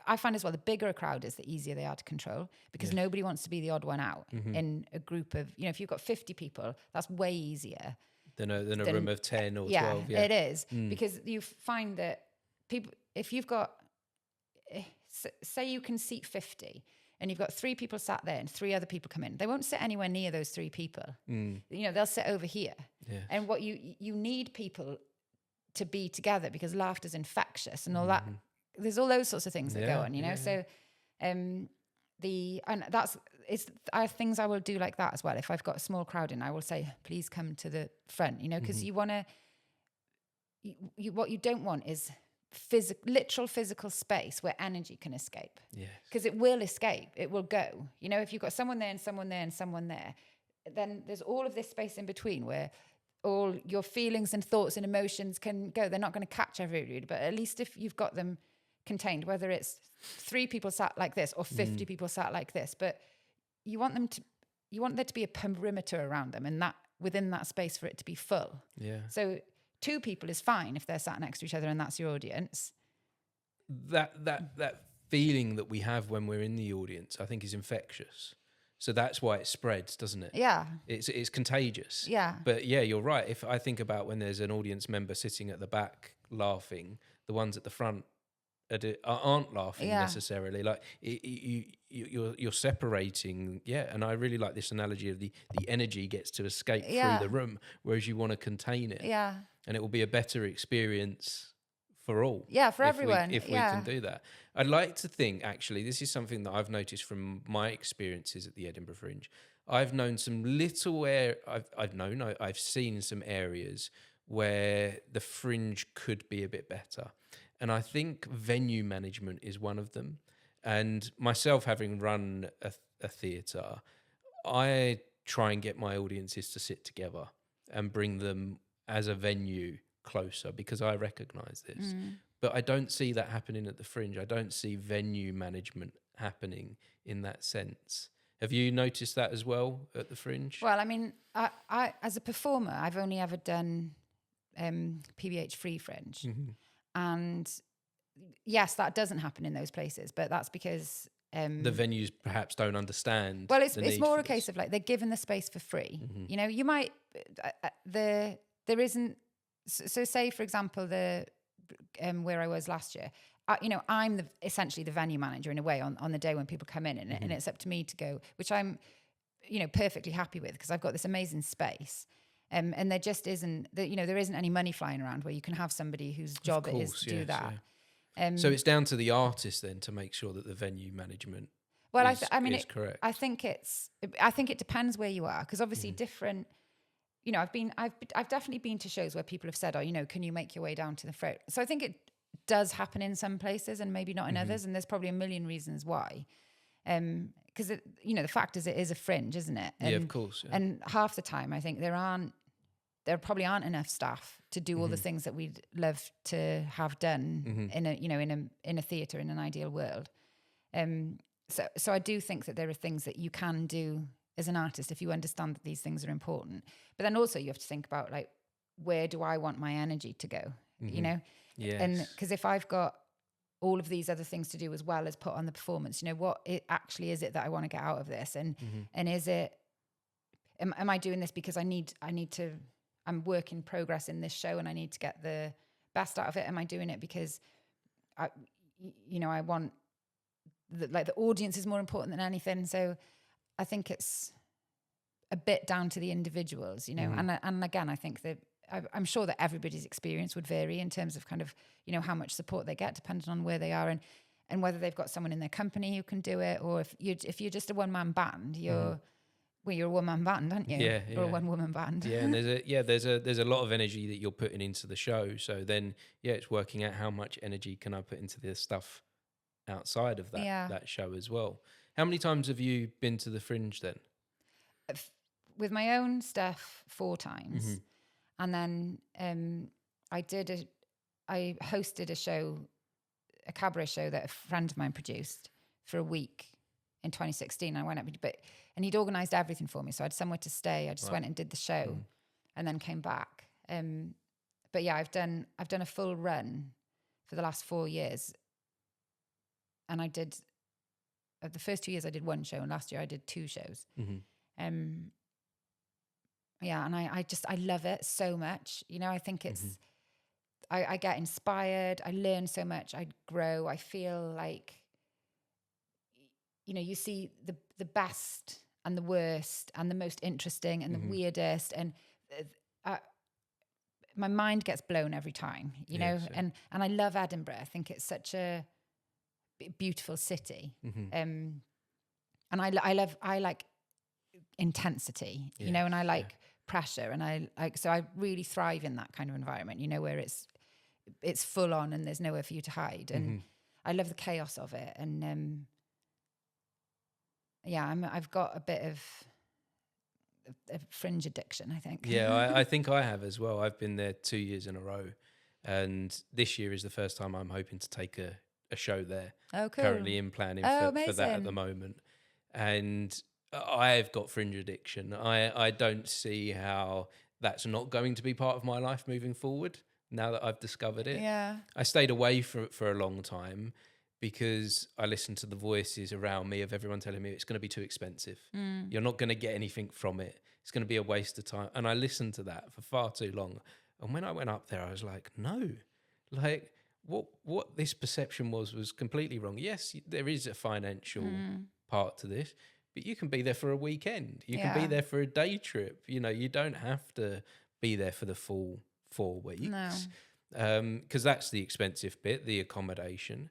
I find as well, the bigger a crowd is, the easier they are to control because nobody wants to be the odd one out in a group of, you know, if you've got 50 people, that's way easier than a room of 10 or 12. Yeah, it is. Because you find that people, if you've got, say you can seat 50 and you've got 3 people sat there and 3 other people come in, they won't sit anywhere near those 3 people. You know, they'll sit over here. And what you need people to be together because laughter's infectious and all that. There's all those sorts of things that go on, you know. So are things I will do like that as well. If I've got a small crowd in, I will say, please come to the front, you know, because you want to, what you don't want is literal physical space where energy can escape. Because it will escape, it will go. You know, if you've got someone there and someone there and someone there, then there's all of this space in between where all your feelings and thoughts and emotions can go. They're not going to catch everybody, but at least if you've got them contained, whether it's 3 people sat like this or 50 people sat like this, but you want there to be a perimeter around them and that within that space for it to be full. So 2 people is fine if they're sat next to each other and that's your audience. That feeling that we have when we're in the audience, I think, is infectious. So that's why it spreads, doesn't it? Yeah. It's contagious. Yeah. But yeah, you're right. If I think about when there's an audience member sitting at the back laughing, the ones at the front aren't laughing necessarily. Like you're separating. Yeah. And I really like this analogy of the energy gets to escape through the room, whereas you want to contain it. Yeah. And it will be a better experience for all. Yeah, for everyone. If we can do that. I'd like to think, actually, this is something that I've noticed from my experiences at the Edinburgh Fringe. I've known some little I've seen some areas where the Fringe could be a bit better. And I think venue management is one of them. And myself, having run a theatre, I try and get my audiences to sit together and bring them as a venue closer because I recognise this. But I don't see that happening at the Fringe. I don't see venue management happening in that sense. Have you noticed that as well at the Fringe? Well, I mean, I as a performer, I've only ever done PBH Free Fringe. And yes, that doesn't happen in those places, but that's because the venues perhaps don't understand. Well, it's more a case of like they're given the space for free. You know, you might there isn't. So say for example the where I was last year. You know, I'm essentially the venue manager in a way on the day when people come in, and it's up to me to go. Which I'm perfectly happy with, because I've got this amazing space. And there just isn't, there isn't any money flying around where you can have somebody whose job it is to do that. Yeah. So it's down to the artist then to make sure that the venue management is correct. I think it depends where you are, because obviously different. I've definitely been to shows where people have said, "Oh, can you make your way down to the front?" So I think it does happen in some places and maybe not in others, and there's probably a million reasons why. Because the fact is, it is a fringe, isn't it? And, yeah, of course. Yeah. And half the time, I think there probably aren't enough staff to do all the things that we'd love to have done in a theatre in an ideal world. So I do think that there are things that you can do as an artist if you understand that these things are important. But then also you have to think about, like, where do I want my energy to go? Yes. And because if I've got all of these other things to do as well as put on the performance, what it actually is it that I want to get out of this, and is it? Am I doing this because I need to? I'm work in progress in this show and I need to get the best out of it. Am I doing it because I want the audience is more important than anything? So I think it's a bit down to the individuals, and again, I think that I'm sure that everybody's experience would vary in terms of kind of, how much support they get depending on where they are and whether they've got someone in their company who can do it, or if you're just a one-man band, well, you're a one-man band, aren't you? Yeah, or a one-woman band. Yeah, and there's a lot of energy that you're putting into the show. So then, it's working out how much energy can I put into this stuff outside of that show as well. How many times have you been to the Fringe then? With my own stuff, 4 times, and then I hosted a cabaret show that a friend of mine produced for a week in 2016. I went up, and he'd organised everything for me, so I had somewhere to stay. I just went and did the show, and then came back. But yeah, I've done a full run for the last 4 years, and I did. The first 2 years I did 1 show, and last year I did 2 shows. Yeah, and I love it so much. I think it's. I get inspired. I learn so much. I grow. I feel like. You see the best and the worst and the most interesting and the weirdest, and my mind gets blown every time, and I love Edinburgh. I think it's such a beautiful city. And I like intensity, and I like pressure, and I really thrive in that kind of environment, where it's full on and there's nowhere for you to hide. And I love the chaos of it. And I've got a bit of a fringe addiction, I think. Yeah, I think I have as well. I've been there 2 years in a row, and this year is the first time I'm hoping to take a show there. Oh, cool. Currently in planning for that at the moment. And I've got fringe addiction. I don't see how that's not going to be part of my life moving forward now that I've discovered it. Yeah. I stayed away for a long time because I listened to the voices around me of everyone telling me it's going to be too expensive. You're not going to get anything from it. It's going to be a waste of time. And I listened to that for far too long. And when I went up there, I was like, no, like what this perception was completely wrong. Yes, there is a financial part to this, but you can be there for a weekend. You can be there for a day trip. You don't have to be there for the full 4 weeks. No. Because that's the expensive bit, the accommodation.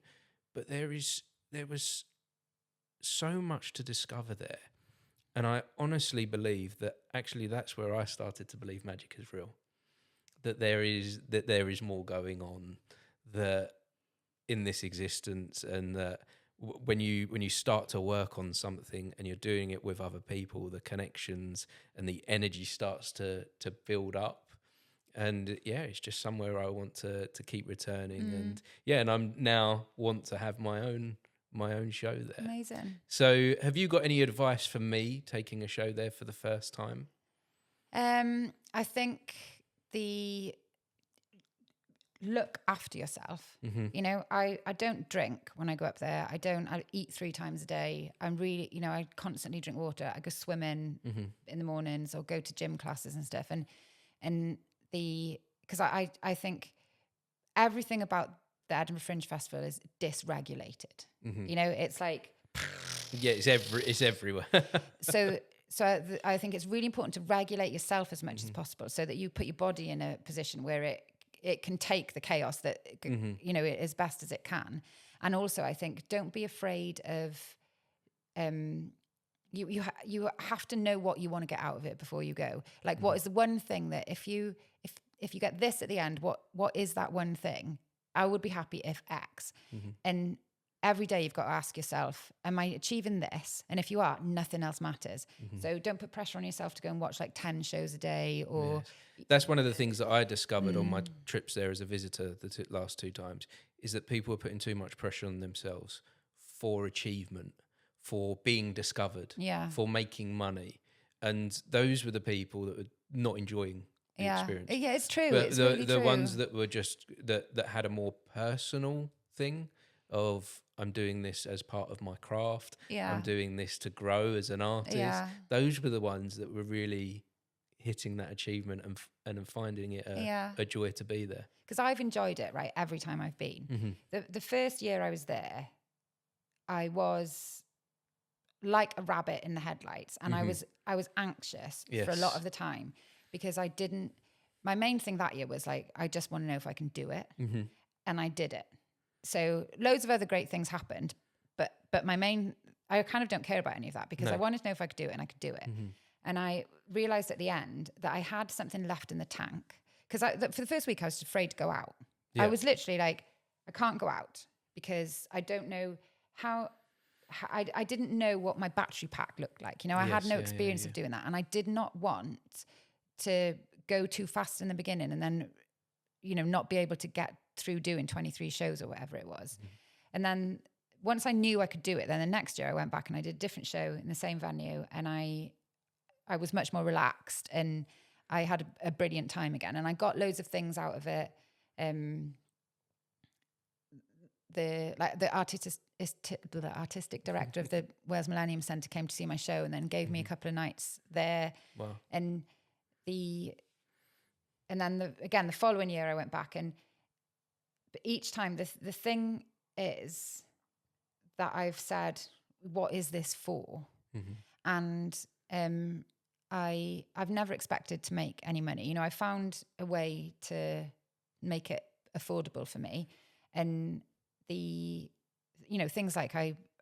But there was so much to discover there. And I honestly believe that actually that's where I started to believe magic is real. That there is more going on that in this existence, and that when you start to work on something and you're doing it with other people, the connections and the energy starts to build up. And it's just somewhere I want to keep returning. And I'm now want to have my own show there. Amazing. So have you got any advice for me taking a show there for the first time? I think look after yourself. I don't drink when I go up there. I eat 3 times a day. I'm really, I constantly drink water. I go swimming in the mornings or go to gym classes and stuff. Because I think everything about the Edinburgh Fringe Festival is dysregulated. It's like it's everywhere. So I think it's really important to regulate yourself as much as possible, so that you put your body in a position where it can take the chaos that as best as it can. And also, I think, don't be afraid of you have to know what you want to get out of it before you go. Like, what is the one thing that if you get this at the end, what is that one thing? I would be happy if X. And every day you've got to ask yourself, am I achieving this? And if you are, nothing else matters. So don't put pressure on yourself to go and watch like 10 shows a day or... Yes. That's one of the things that I discovered on my trips there as a visitor the last 2 times, is that people are putting too much pressure on themselves for achievement, for being discovered, for making money. And those were the people that were not enjoying the experience. Yeah, it's true. But it's the really true. ones that were just, that had a more personal thing of, I'm doing this as part of my craft. I'm doing this to grow as an artist. Those were the ones that were really hitting that achievement and finding it a joy to be there. Because I've enjoyed it, right, every time I've been. The first year I was there, I was like a rabbit in the headlights, and I was anxious for a lot of the time, because my main thing that year was like, I just want to know if I can do it. And I did it. So loads of other great things happened, but I kind of don't care about any of that, because I wanted to know if I could do it, and I could do it. And I realized at the end that I had something left in the tank, because for the first week I was afraid to go out. I was literally like, I can't go out because I don't know how I didn't know what my battery pack looked like. I had no experience of doing that, and I did not want to go too fast in the beginning and then, not be able to get through doing 23 shows or whatever it was. And then once I knew I could do it, then the next year I went back and I did a different show in the same venue, and I was much more relaxed, and I had a brilliant time again, and I got loads of things out of it. The artistic director of the Wales Millennium Centre came to see my show, and then gave me a couple of nights there. Wow. And then the following year I went back, and but each time the thing is that I've said, what is this for? And I've never expected to make any money. I found a way to make it affordable for me, and things like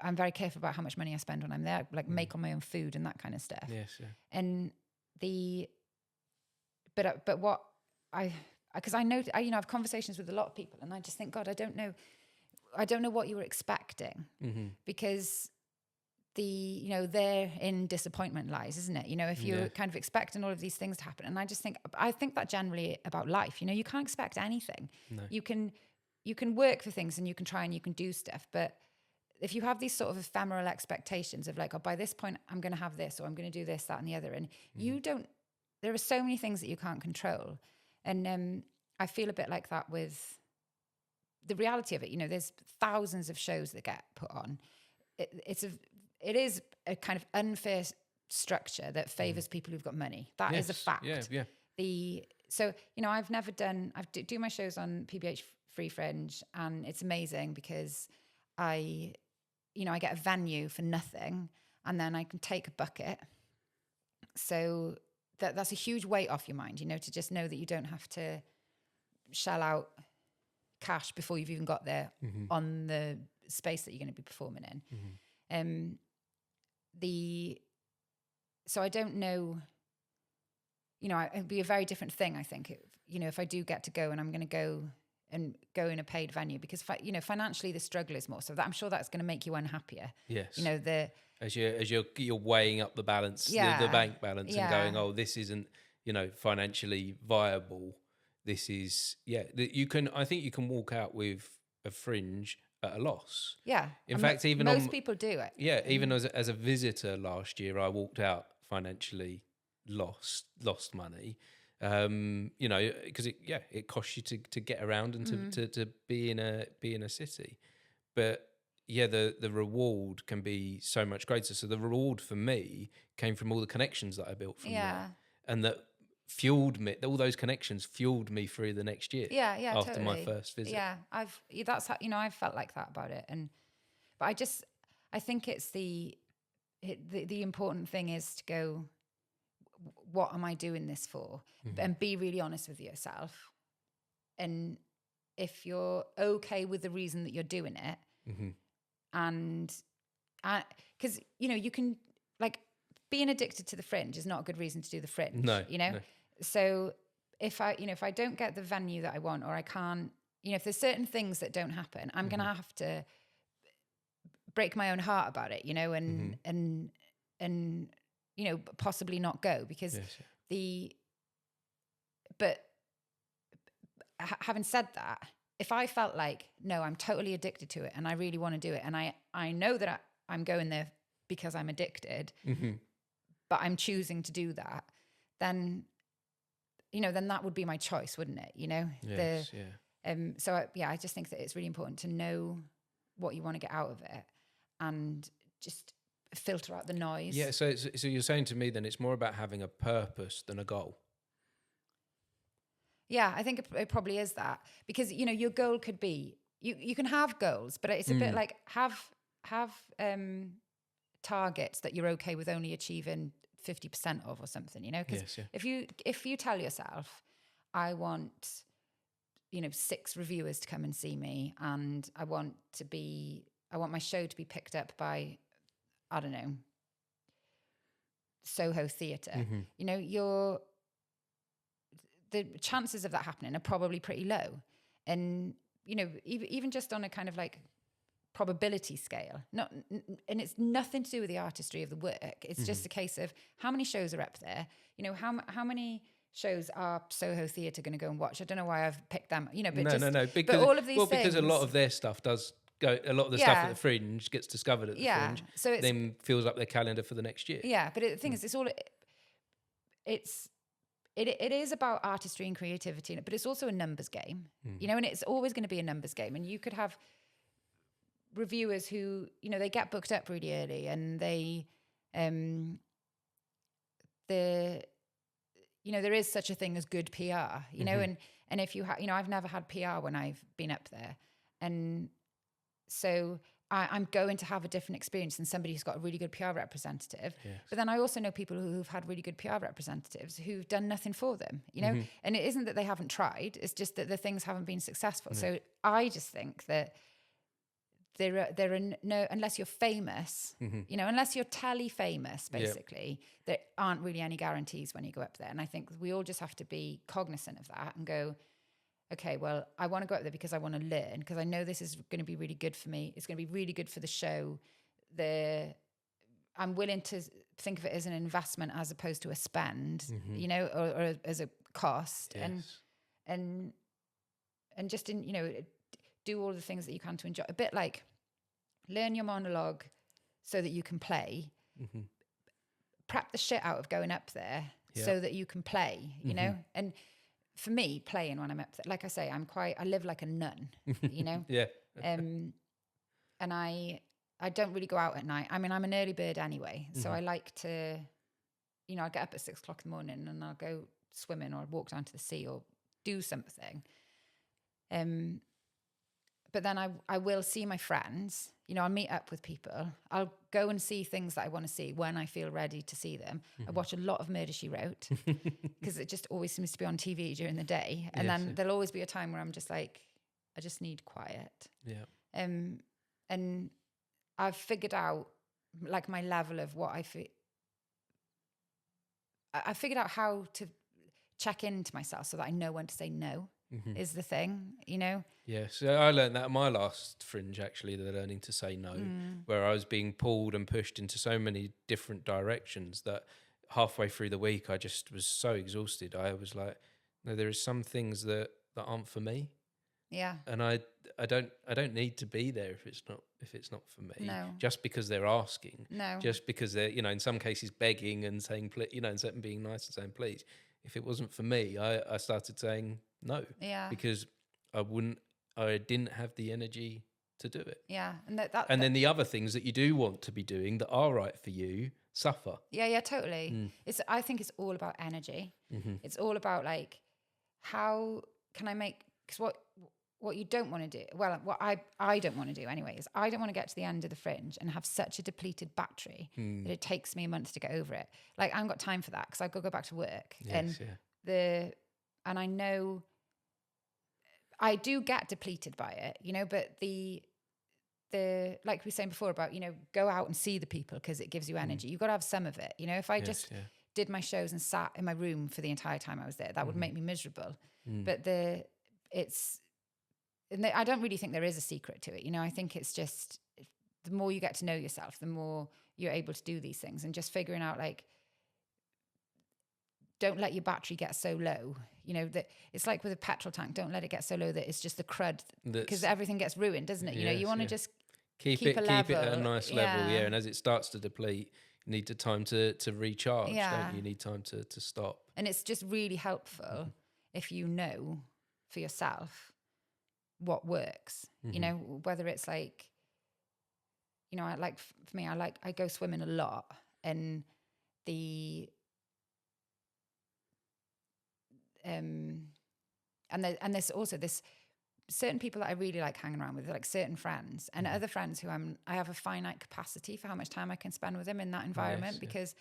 I'm very careful about how much money I spend when I'm there, like make all my own food and that kind of stuff. Yes, yeah. And but what because I know, I have conversations with a lot of people, and I just think, God, I don't know what you were expecting, because therein disappointment lies, isn't it? If you're kind of expecting all of these things to happen, and I think that generally about life, you can't expect anything. No. You can work for things, and you can try and you can do stuff, but if you have these sort of ephemeral expectations of like, oh, by this point I'm going to have this, or I'm going to do this, that, and the other, and there are so many things that you can't control. And I feel a bit like that with the reality of it. There's thousands of shows that get put on. It is a kind of unfair structure that favors people who've got money. That is a fact. Yeah. So I've never done. I do my shows on PBH Free Fringe, and it's amazing because I get a venue for nothing, and then I can take a bucket. So that's a huge weight off your mind, to just know that you don't have to shell out cash before you've even got there on the space that you're going to be performing in. So I don't know, it'd be a very different thing, I think, if I do get to go, and I'm going to go in a paid venue, because financially the struggle is more, so that I'm sure that's going to make you unhappier. Yes. As you're weighing up the balance, the bank balance, and going, oh, this isn't, financially viable. This is, I think you can walk out with a Fringe at a loss. Yeah. In fact, even most people do it. Yeah. Even as a visitor last year, I walked out financially lost money. Because it costs you to get around and to be in a city, but the reward can be so much greater. So the reward for me came from all the connections that I built from there, and that fueled me. All those connections fueled me through the next year. After totally. my first visit. That's how I've felt like that about it, but I think it's the important thing is to go, what am I doing this for? And be really honest with yourself. And if you're okay with the reason that you're doing it, and because, you know, you can, like, being addicted to the Fringe is not a good reason to do the Fringe. No, you know? No. So if I don't get the venue that I want, or I can't, you know, if there's certain things that don't happen, I'm going to have to break my own heart about it, you know, and, you know, possibly not go because having said that, if I felt like, no, I'm totally addicted to it and I really want to do it, and I know that I'm going there because I'm addicted, but I'm choosing to do that, then, you know, then that would be my choice, wouldn't it? You know? Yes, I just think that it's really important to know what you want to get out of it and just filter out the noise. Yeah, so you're saying to me then it's more about having a purpose than a goal. Yeah, I think it probably is that, because, you know, your goal could be, you can have goals, but it's a bit like have targets that you're okay with only achieving 50% of or something, you know? Because if you tell yourself, I want, you know, 6 reviewers to come and see me, and I want my show to be picked up by, I don't know, Soho Theatre, you know, the chances of that happening are probably pretty low. And, you know, even just on a kind of like probability scale, and it's nothing to do with the artistry of the work. It's just a case of how many shows are up there. You know, how many shows are Soho Theatre going to go and watch? I don't know why I've picked them, you know, but no. Because, but all of these things, because a lot of their stuff does go, a lot of the stuff at the Fringe gets discovered at the Fringe, so it then fills up their calendar for the next year. Yeah, but the thing is, it is about artistry and creativity, but it's also a numbers game, you know, and it's always going to be a numbers game. And you could have reviewers who, you know, they get booked up really early, and they, you know, there is such a thing as good PR, you know, and if you have, you know, I've never had PR when I've been up there. And so I'm going to have a different experience than somebody who's got a really good PR representative. Yes. But then I also know people who've had really good PR representatives who've done nothing for them, you know? And it isn't that they haven't tried, it's just that the things haven't been successful. So I just think that there are no, unless you're famous, you know, unless you're telly famous, basically, there aren't really any guarantees when you go up there. And I think we all just have to be cognizant of that and go, okay, well, I want to go up there because I want to learn, because I know this is going to be really good for me. It's going to be really good for the show. I'm willing to think of it as an investment as opposed to a spend, you know, or as a cost. Yes. And just you know, do all the things that you can to enjoy. A bit like learn your monologue so that you can play. Prep the shit out of going up there so that you can play, you know? And for me, playing when I'm up there, like I say, I live like a nun, you know? And I don't really go out at night. I mean, I'm an early bird anyway. So I like to, you know, I'll get up at 6 o'clock in the morning and I'll go swimming or walk down to the sea or do something. But then I will see my friends, you know, I'll meet up with people. I'll go and see things that I want to see when I feel ready to see them. I watch a lot of Murder, She Wrote because it just always seems to be on TV during the day. And then there'll always be a time where I'm just like, I just need quiet. And I've figured out like my level of what I feel. I figured out how to check into myself so that I know when to say no. Is the thing, you know? Yes, so I learned that at my last Fringe, actually, the learning to say no, where I was being pulled and pushed into so many different directions that halfway through the week, I just was so exhausted. I was like, no, there are some things that aren't for me. Yeah. And I don't need to be there if it's not for me. No. Just because they're asking. No. Just because they're, you know, in some cases begging and saying, you know, and being nice and saying please. If it wasn't for me, I started saying no. Yeah. Because I didn't have the energy to do it. Yeah. And then the other things that you do want to be doing that are right for you suffer. Yeah, totally. I think it's all about energy. It's all about like, how can I make, because what you don't want to do, well, what I don't want to do anyway, is I don't want to get to the end of the Fringe and have such a depleted battery that it takes me a month to get over it. Like, I haven't got time for that, because I've got to go back to work. Yes, And I know I do get depleted by it, you know, but the like we were saying before about, you know, go out and see the people because it gives you energy. You've got to have some of it. You know, if I just did my shows and sat in my room for the entire time I was there, that would make me miserable. But I don't really think there is a secret to it. You know, I think it's just the more you get to know yourself, the more you're able to do these things, and just figuring out, like, don't let your battery get so low. You know, that it's like with a petrol tank. Don't let it get so low that it's just the crud, because everything gets ruined, doesn't it? You know, you want to just keep it at a nice level. Yeah. And as it starts to deplete, you need the time to recharge. Don't you? You need time to stop. And it's just really helpful if you know for yourself what works. You know, whether it's like, you know, for me, I go swimming a lot, and and there's also this certain people that I really like hanging around with, like certain friends, and other friends who I have a finite capacity for how much time I can spend with them in that environment. Because,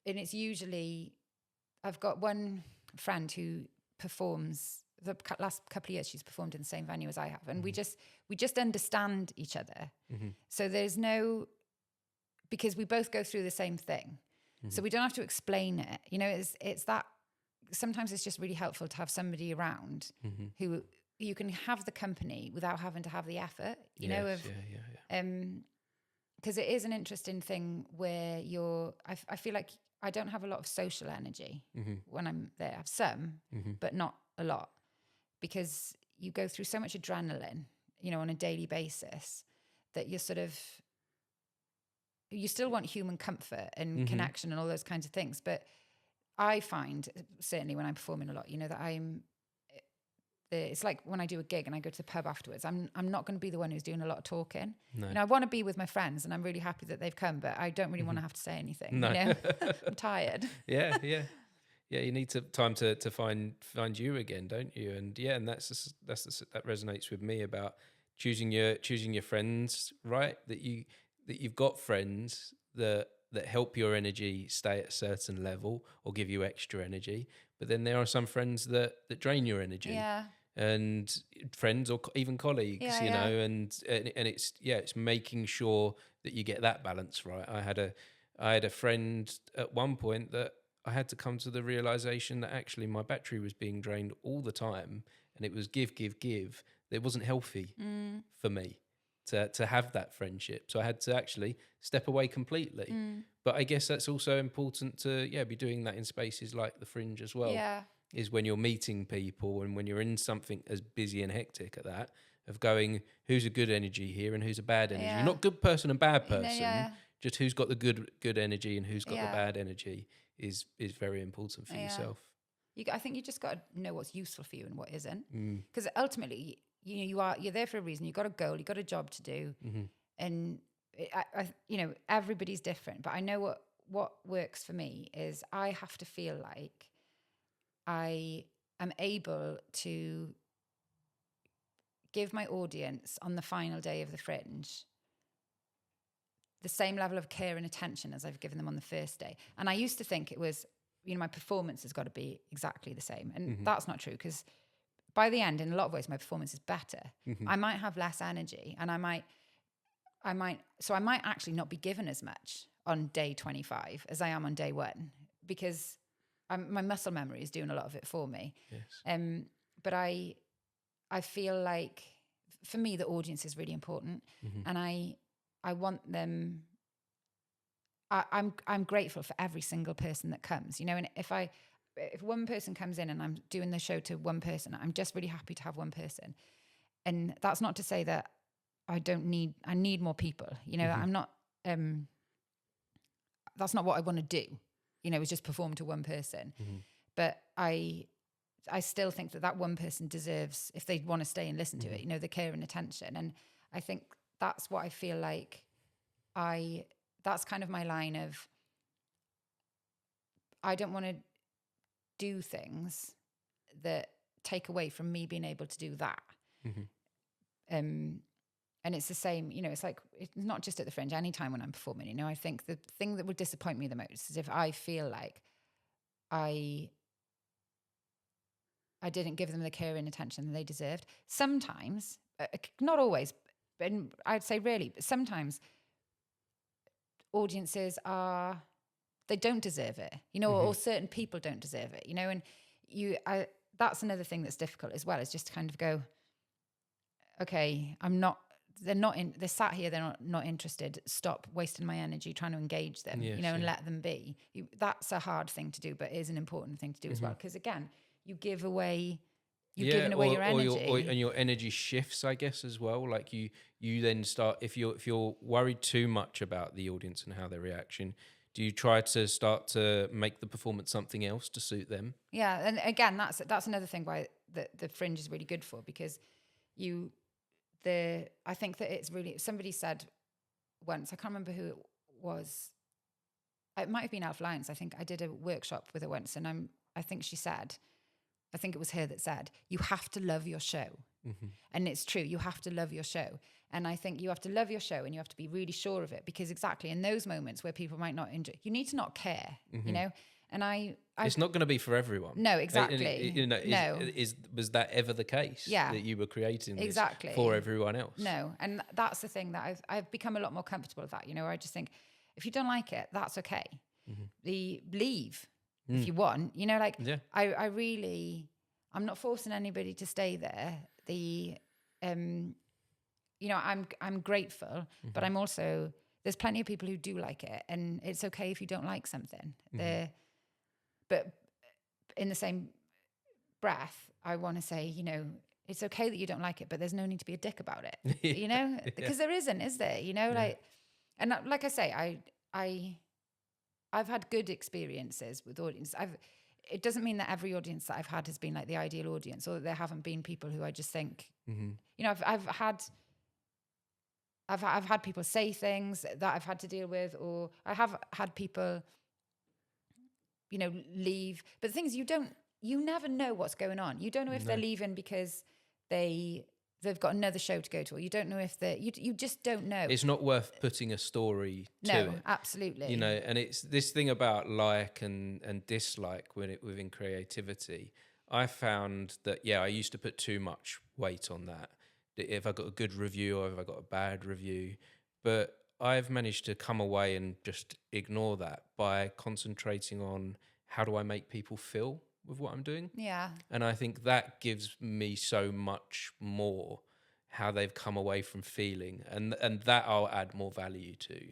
and it's usually, I've got one friend who performs, the last couple of years she's performed in the same venue as I have, and we just understand each other. So there's no, because we both go through the same thing, so we don't have to explain it. You know, it's that sometimes it's just really helpful to have somebody around who you can have the company without having to have the effort, you know, because it is an interesting thing where I feel like I don't have a lot of social energy when I'm there. I have some, but not a lot, because you go through so much adrenaline, you know, on a daily basis, that you're sort of, you still want human comfort and connection and all those kinds of things. But I find, certainly when I'm performing a lot, you know, that it's like when I do a gig and I go to the pub afterwards, I'm not going to be the one who's doing a lot of talking. No. You know, I want to be with my friends, and I'm really happy that they've come, but I don't really want to have to say anything. No. You know, I'm tired. Yeah. You need time to find you again, don't you? And and that resonates with me about choosing your friends, right? That you've got friends that help your energy stay at a certain level or give you extra energy. But then there are some friends that drain your energy. Yeah. And friends or even colleagues, you know, and it's making sure that you get that balance right. I had a friend at one point that I had to come to the realization that actually my battery was being drained all the time, and it was give. It wasn't healthy for me to have that friendship. So I had to actually step away completely. But I guess that's also important to be doing that in spaces like the Fringe as well. Yeah. Is when you're meeting people and when you're in something as busy and hectic at that, of going, who's a good energy here and who's a bad energy. You're not good person and bad person, just who's got the good energy and who's got the bad energy is very important for yourself. I think you just got to know what's useful for you and what isn't. Because ultimately, you know, you're there for a reason. You've got a goal, you've got a job to do. And you know, everybody's different, but I know what works for me is I have to feel like I am able to give my audience on the final day of the Fringe the same level of care and attention as I've given them on the first day. And I used to think it was, you know, my performance has got to be exactly the same. And that's not true, because by the end, in a lot of ways, my performance is better. I might have less energy, and I might actually not be given as much on day 25 as I am on day 1, because my muscle memory is doing a lot of it for me. Yes. But I feel like, for me, the audience is really important, and I want them. I'm grateful for every single person that comes, you know. And if one person comes in and I'm doing the show to one person, I'm just really happy to have one person. And that's not to say that I need more people, you know. I'm not, that's not what I want to do, you know, is just perform to one person. But I still think that one person deserves, if they want to stay and listen to it, you know, the care and attention. And I think that's what I feel like that's kind of my line of, I don't want to do things that take away from me being able to do that. And it's the same, you know, it's like, it's not just at the Fringe, anytime when I'm performing, you know, I think the thing that would disappoint me the most is if I feel like I didn't give them the care and attention that they deserved. Sometimes, not always, but I'd say rarely, but sometimes audiences they don't deserve it, you know, or certain people don't deserve it, you know, and that's another thing that's difficult as well, is just to kind of go, okay, they're sat here, they're not interested. Stop wasting my energy trying to engage them, you know, and let them be. That's a hard thing to do, but it is an important thing to do as well. Because again, you've given away your energy. And your energy shifts, I guess, as well. Like you then start, if you're worried too much about the audience and how they reaction, do you try to start to make the performance something else to suit them? Yeah, and again, that's another thing why the Fringe is really good for, because I think that it's really, somebody said once, I can't remember who it was, it might have been Alf Lyons. I think I did a workshop with her once, and I think she said, I think it was her that said, you have to love your show. And it's true, you have to love your show. And I think you have to love your show, and you have to be really sure of it, because exactly in those moments where people might not enjoy, you need to not care, you know. And it's not going to be for everyone. No, exactly. You know, was that ever the case? Yeah, that you were creating this exactly for everyone else? No, and that's the thing that I've become a lot more comfortable with that. You know, where I just think, if you don't like it, that's okay. Leave if you want. You know, like I'm not forcing anybody to stay there. You know, I'm grateful, but I'm also, there's plenty of people who do like it, and it's okay if you don't like something. But in the same breath, I want to say, you know, it's okay that you don't like it, but there's no need to be a dick about it, you know, because there isn't, is there? You know, like, and like I say, I've had good experiences with audience. It doesn't mean that every audience that I've had has been like the ideal audience, or that there haven't been people who I just think, you know, I've had people say things that I've had to deal with, or I have had people, you know, leave. But the thing is, you never know what's going on. You don't know if they're leaving because they've got another show to go to, or you don't know if you just don't know. It's not worth putting a story to it. No, absolutely. You know, and it's this thing about like and dislike within creativity. I found that, I used to put too much weight on that. If I got a good review or if I got a bad review, but I've managed to come away and just ignore that by concentrating on how do I make people feel with what I'm doing. Yeah. And I think that gives me so much more how they've come away from feeling, and that I'll add more value to.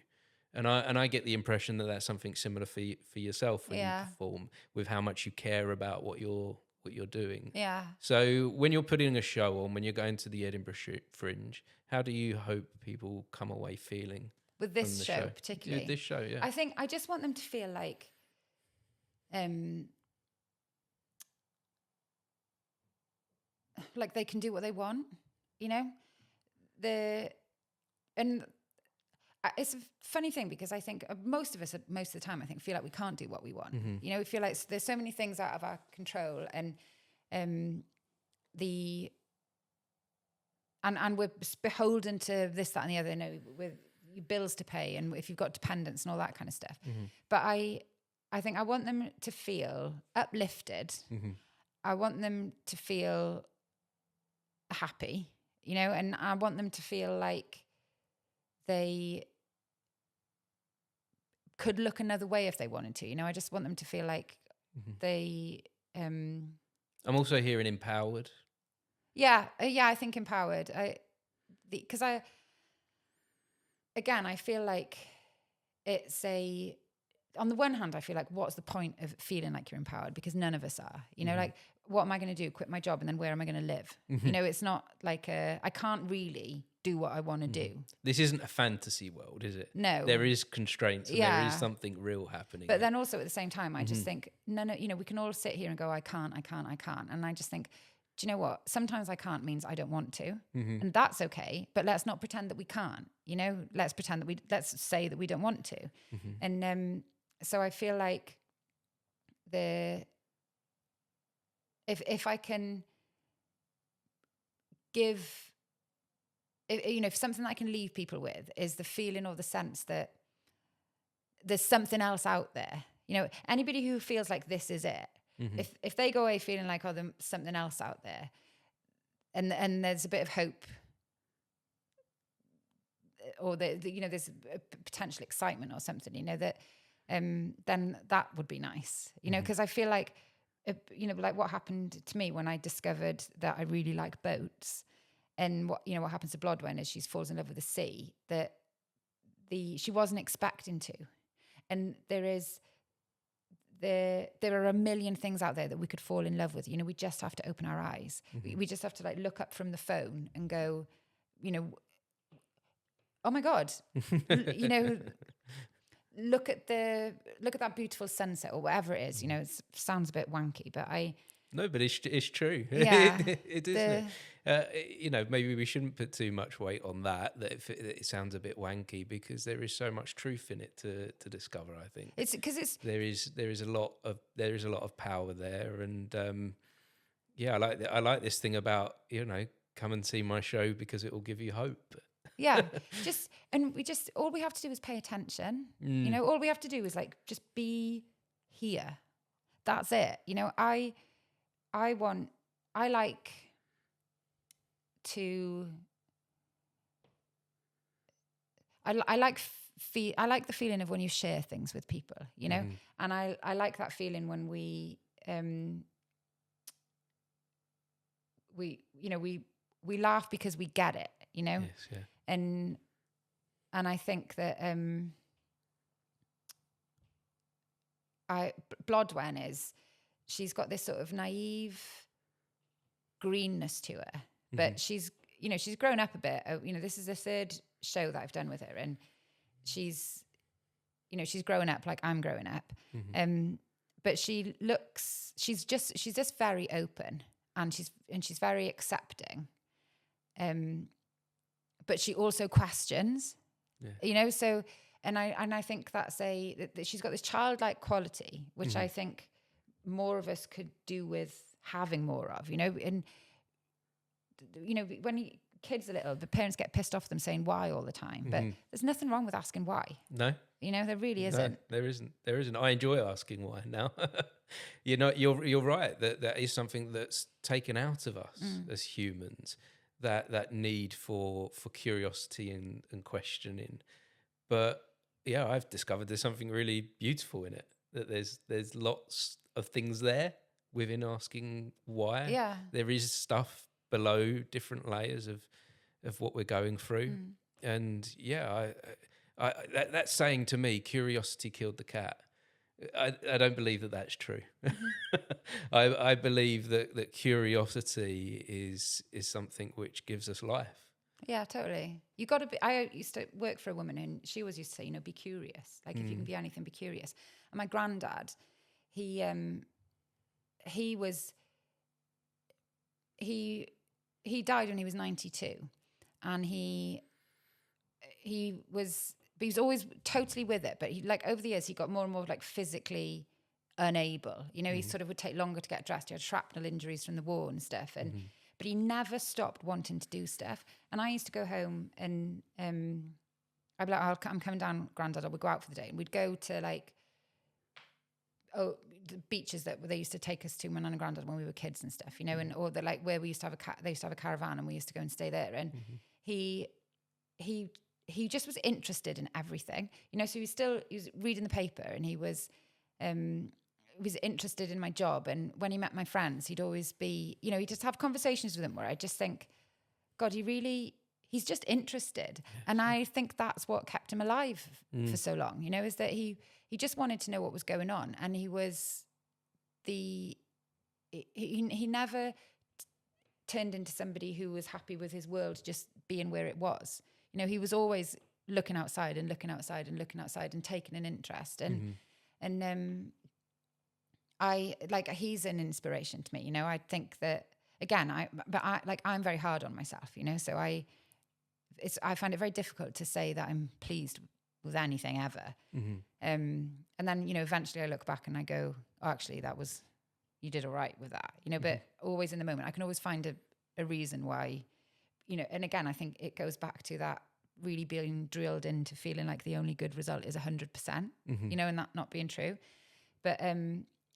And I get the impression that that's something similar for yourself when you perform, with how much you care about what you're doing. Yeah. So when you're putting a show on, when you're going to the Edinburgh Fringe, how do you hope people come away feeling with this show particularly? With this show, yeah. I think I just want them to feel like, like they can do what they want, you know. It's a funny thing, because I think most of us, most of the time, I think, feel like we can't do what we want. You know, we feel like there's so many things out of our control, and we're beholden to this, that, and the other. You know, with bills to pay, and if you've got dependents and all that kind of stuff. But I think I want them to feel uplifted. I want them to feel happy, you know, and I want them to feel like they could look another way if they wanted to, you know. I just want them to feel like they I'm also hearing empowered. I think empowered. Because I feel like it's on the one hand, I feel like, what's the point of feeling like you're empowered? Because none of us are, you know, like, what am I going to do? Quit my job, and then where am I going to live? You know, it's not like I can't really do what I want to do. This isn't a fantasy world, is it? No. There is constraints, and there is something real happening. But then also at the same time, I just think, no, you know, we can all sit here and go, I can't. And I just think, do you know what? Sometimes I can't means I don't want to. And that's okay. But let's not pretend that we can't, you know, let's say that we don't want to. And so I feel like if I can give, if something that I can leave people with is the feeling or the sense that there's something else out there. Anybody who feels like this is it, if they go away feeling like, oh, there's something else out there, and there's a bit of hope, or there's a potential excitement or something, that then that would be nice, because I feel like, like what happened to me when I discovered that I really like boats, and what happens to Blodwen is she falls in love with the sea that she wasn't expecting to, and there are a million things out there that we could fall in love with. We just have to open our eyes. We just have to like look up from the phone and go, oh my God, look at that beautiful sunset or whatever it is. It sounds a bit wanky, but no, but it's true. Yeah, it is. Maybe we shouldn't put too much weight on that it sounds a bit wanky, because there is so much truth in it to discover. I think it's because there is a lot of power there, and I like this thing about come and see my show because it will give you hope. Yeah, all we have to do is pay attention. All we have to do is like just be here. That's it. I like the feeling of when you share things with people, and I like that feeling when we laugh because we get it, Yes, yeah. And I think that Blodwen she's got this sort of naive greenness to her, but she's grown up a bit. This is the third show that I've done with her, and she's growing up like I'm growing up. But she's just very open, and she's very accepting. But she also questions, so, and I think that she's got this childlike quality, which I think more of us could do with having more of, and, when kids are little, the parents get pissed off them saying why all the time, but there's nothing wrong with asking why. No. There really isn't. No, there isn't. I enjoy asking why now. You're right. That is something that's taken out of us as humans. That need for curiosity and questioning, but I've discovered there's something really beautiful in it. That there's lots of things there within asking why. Yeah, there is stuff below different layers of what we're going through, and that saying to me, curiosity killed the cat. I don't believe that that's true. I believe that curiosity is something which gives us life. Yeah, totally. You got to be. I used to work for a woman, and she always used to say, be curious. Like if you can be anything, be curious. And my granddad, he died when he was 92, and he was always totally with it, but he, like, over the years he got more and more like physically unable. He sort of would take longer to get dressed. He had shrapnel injuries from the war and stuff, and but he never stopped wanting to do stuff. And I used to go home and I'd be like, I'm coming down, Grandad, I would go out for the day, and we'd go to like the beaches that they used to take us to, my nan and granddad, when we were kids and stuff, and or the like where we used to have they used to have a caravan, and we used to go and stay there. And he just was interested in everything, so he was reading the paper, and he was interested in my job. And when he met my friends, he'd always be, he'd just have conversations with them where I just think, God, he's just interested. And I think that's what kept him alive for so long, is that he just wanted to know what was going on. And he never turned into somebody who was happy with his world just being where it was. He was always looking outside and looking outside and looking outside and taking an interest. And he's an inspiration to me. I think that, again, I'm very hard on myself, so I find it very difficult to say that I'm pleased with anything ever. And then, eventually I look back and I go, oh, actually you did all right with that, but always in the moment, I can always find a reason why you know, and again, I think it goes back to that really being drilled into feeling like the only good result is 100%, you know, and that not being true. But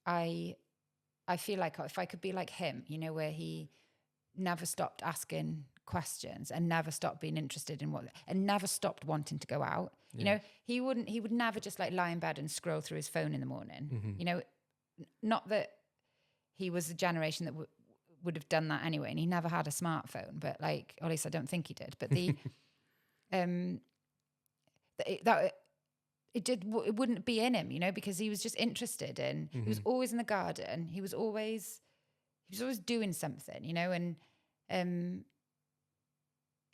I feel like if I could be like him, you know, where he never stopped asking questions and never stopped being interested in what, and never stopped wanting to go out. You know, he would never just like lie in bed and scroll through his phone in the morning. You know, not that he was a generation that would have done that anyway, and he never had a smartphone, but like, or at least I don't think he did. But the it wouldn't be in him, you know, because he was just interested in. He was always in the garden. He was always doing something, you know, and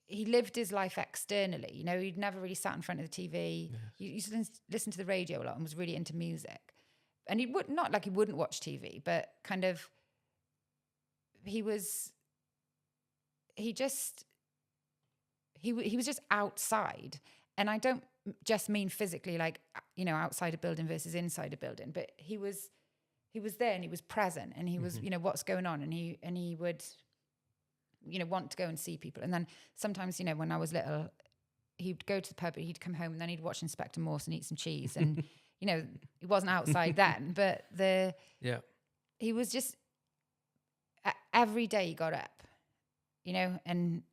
he lived his life externally. You know, he'd never really sat in front of the TV. Yes. He used to listen to the radio a lot and was really into music. And he would not like he wouldn't watch TV, but kind of he was just outside. And I don't just mean physically, like, you know, outside a building versus inside a building, but he was there and he was present and he was, you know, what's going on, and he would, you know, want to go and see people. And then sometimes, you know, when I was little, he'd go to the pub, he'd come home, and then he'd watch Inspector Morse and eat some cheese. And, you know, he wasn't outside then, but he was just, every day he got up, you know, and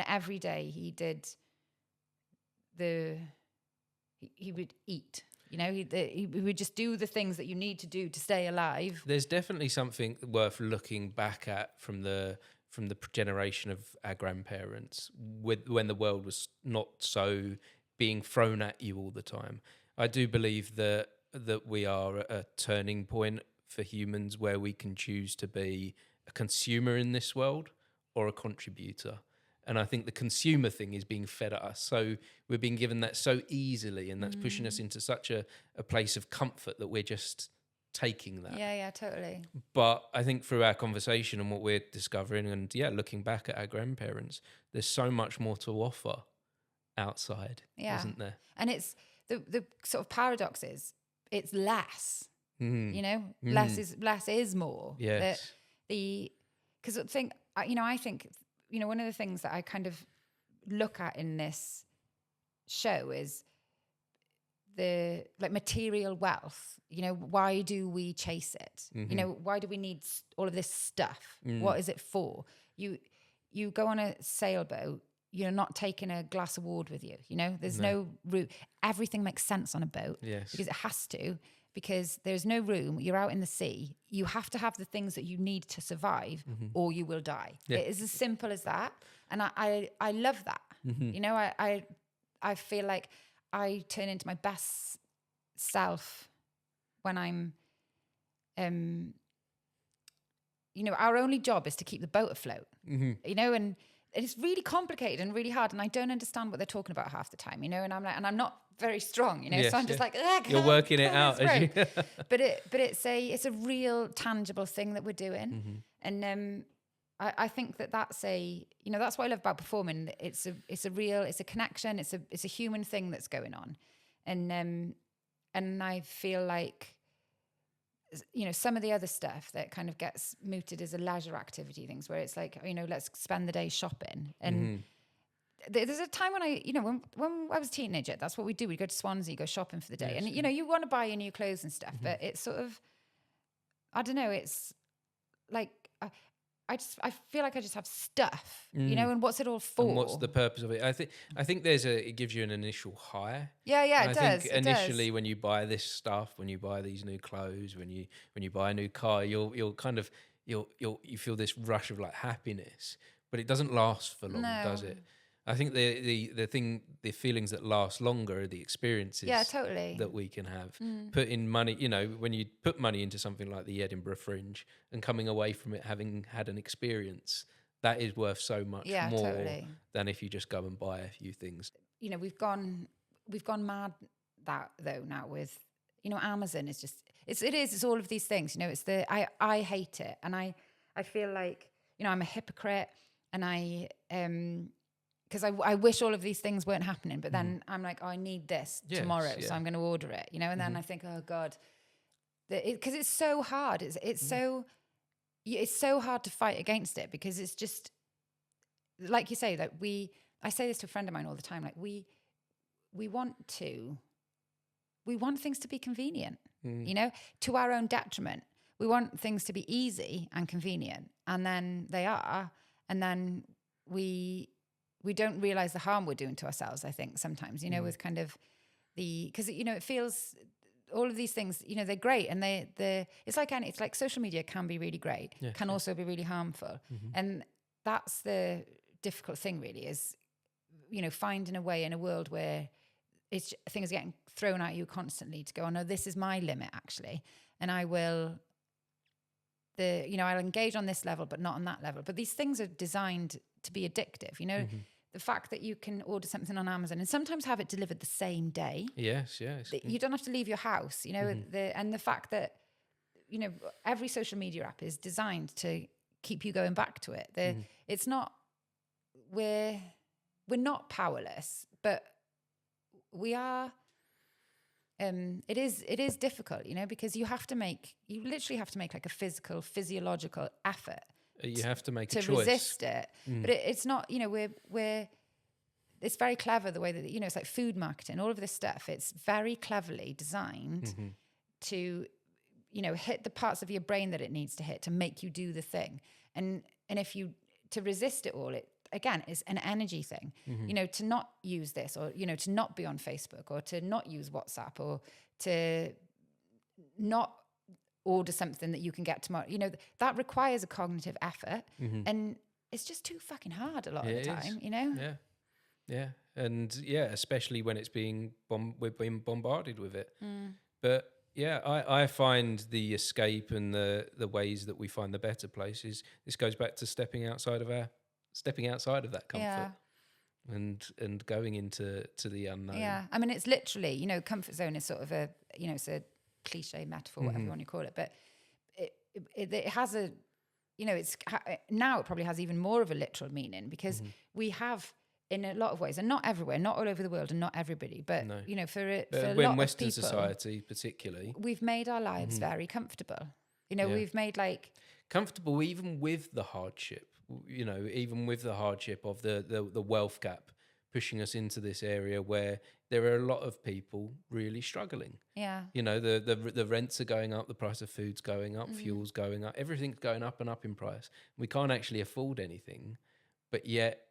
every day he did he would eat. You know, he would just do the things that you need to do to stay alive. There's definitely something worth looking back at from the generation of our grandparents, when the world was not so being thrown at you all the time. I do believe that we are at a turning point for humans where we can choose to be a consumer in this world or a contributor. And I think the consumer thing is being fed at us. So we're being given that so easily, and that's pushing us into such a place of comfort that we're just taking that. Yeah, totally. But I think through our conversation and what we're discovering, and looking back at our grandparents, there's so much more to offer outside, isn't there? And it's the sort of paradox is it's less, you know, less is more. Yes. Because I think, you know, one of the things that I kind of look at in this show is the like material wealth. You know, why do we chase it? You know, why do we need all of this stuff? What is it for? You go on a sailboat, you're not taking a glass of water with you. You know, there's no room. Everything makes sense on a boat because it has to. Because there's no room, you're out in the sea, you have to have the things that you need to survive or you will die. Yeah. It is as simple as that. And I love that. You know, I feel like I turn into my best self when I'm, you know, our only job is to keep the boat afloat, you know, and it's really complicated and really hard. And I don't understand what they're talking about half the time, you know, and I'm like, and I'm not very strong, you know, so I'm just like, you're working it out. But it's a real tangible thing that we're doing. And I think that's you know, that's what I love about performing. It's a connection. It's a human thing that's going on. And I feel like, you know, some of the other stuff that kind of gets mooted as a leisure activity, things where it's like, you know, let's spend the day shopping. And there's a time when when I was a teenager, that's what we do. We go to Swansea, go shopping for the day. Yes. And, you know, you want to buy your new clothes and stuff, but it's sort of, I don't know, it's like, I feel like I just have stuff, you know, and what's it all for? And what's the purpose of it? I think it gives you an initial high. Yeah, and it does. Think initially, when you buy this stuff, when you buy these new clothes, when you buy a new car, you'll kind of you feel this rush of like happiness, but it doesn't last for long, does it? I think the feelings that last longer are the experiences that we can have. Putting money, you know, when you put money into something like the Edinburgh Fringe and coming away from it having had an experience, that is worth so much more than if you just go and buy a few things. You know, we've gone mad now with, you know, Amazon is just it's all of these things, you know, it's I hate it, and I feel like, you know, I'm a hypocrite, and because I wish all of these things weren't happening, but then I'm like, oh, I need this tomorrow, so I'm going to order it, you know, and then I think, oh God, because it's so hard. It's so hard to fight against it, because it's just, like you say, that I say this to a friend of mine all the time, like we want things to be convenient, you know, to our own detriment. We want things to be easy and convenient, and then they are, and then we don't realize the harm we're doing to ourselves, I think, sometimes, you know, with kind of because, you know, it feels, all of these things, you know, they're great, and it's like social media can be really great, can also be really harmful. And that's the difficult thing, really, is, you know, finding a way in a world where things are getting thrown at you constantly to go, oh no, this is my limit actually, and I'll engage on this level but not on that level. But these things are designed to be addictive, you know. The fact that you can order something on Amazon and sometimes have it delivered the same day. Yes. You don't have to leave your house, you know. And the fact that, you know, every social media app is designed to keep you going back to it. It's not, we're not powerless, but we are. It is difficult, you know, because you literally have to make like a physiological effort. You have to make a choice to resist it. But it's not, you know, it's very clever the way that, you know, it's like food marketing, all of this stuff. It's very cleverly designed to, you know, hit the parts of your brain that it needs to hit to make you do the thing. And if you, to resist it all, it again is an energy thing, you know, to not use this, or, you know, to not be on Facebook, or to not use WhatsApp, or to not order something that you can get tomorrow, you know, that requires a cognitive effort, and it's just too fucking hard a lot of the time, you know. And especially when it's we're being bombarded with it. But I find the escape and the ways that we find the better places, this goes back to stepping outside of that comfort, and going into the unknown. I mean, it's literally, you know, comfort zone is sort of a, you know, it's a cliche metaphor, whatever you want to call it, but it has a, you know, now it probably has even more of a literal meaning, because we have, in a lot of ways, and not everywhere, not all over the world, and not everybody, but you know, for a lot of Western people, society particularly, we've made our lives very comfortable. You know, we've made like comfortable even with the hardship. You know, even with the hardship of the wealth gap pushing us into this area where there are a lot of people really struggling. You know, the rents are going up, the price of food's going up, fuel's going up, everything's going up and up in price. We can't actually afford anything, but yet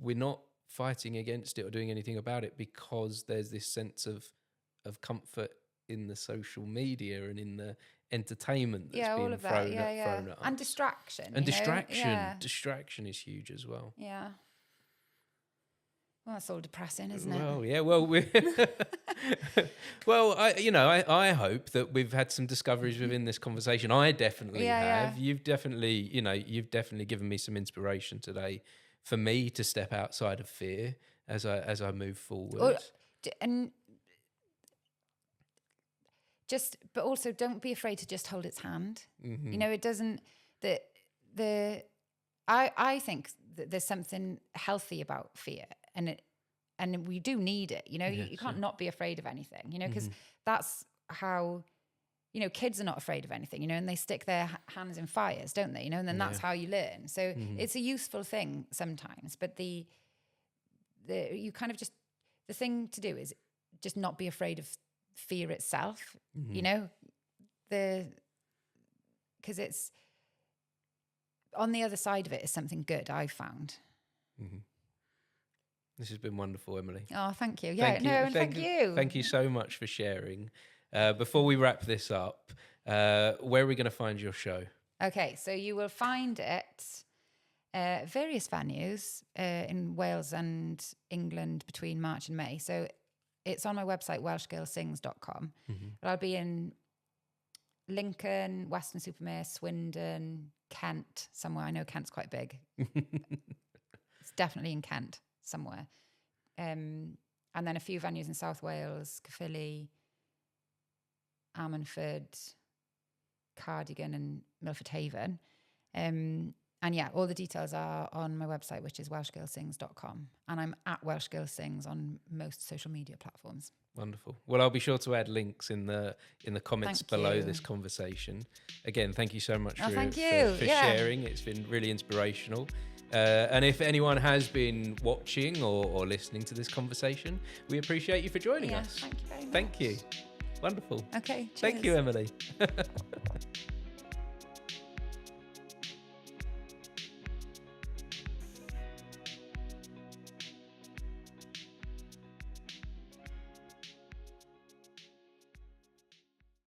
we're not fighting against it or doing anything about it, because there's this sense of comfort in the social media and in the entertainment that's being thrown at us. And distraction. Distraction is huge as well. Well, that's all depressing, isn't it? Well, yeah. Well, I hope that we've had some discoveries within this conversation. I definitely have. You've definitely given me some inspiration today for me to step outside of fear as I move forward. But also don't be afraid to just hold its hand. You know, it doesn't, I think that there's something healthy about fear, and we do need it. You know, you can't not be afraid of anything, you know, because that's how, you know, kids are not afraid of anything, you know, and they stick their hands in fires, don't they? You know, and then that's how you learn. So it's a useful thing sometimes, but the thing to do is just not be afraid of fear itself, you know, because it's on the other side of it is something good, I've found. This has been wonderful, Emily. Oh, thank you. Thank you. Thank you so much for sharing. Before we wrap this up, where are we going to find your show? Okay, so you will find it various venues in Wales and England between March and May. So it's on my website, welshgirlsings.com. But I'll be in Lincoln, Weston-super-Mare, Swindon, Kent, somewhere. I know Kent's quite big. It's definitely in Kent somewhere. And then a few venues in South Wales, Caerphilly, Ammanford, Cardigan and Milford Haven. And yeah, all the details are on my website, which is welshgirlsings.com. And I'm at Welsh Girl Sings on most social media platforms. Wonderful. Well, I'll be sure to add links in the comments below this conversation. Again, thank you so much for sharing. It's been really inspirational. And if anyone has been watching or listening to this conversation, we appreciate you for joining us. Thank you very much. Thank you. Wonderful. Okay. Cheers. Thank you, Emily.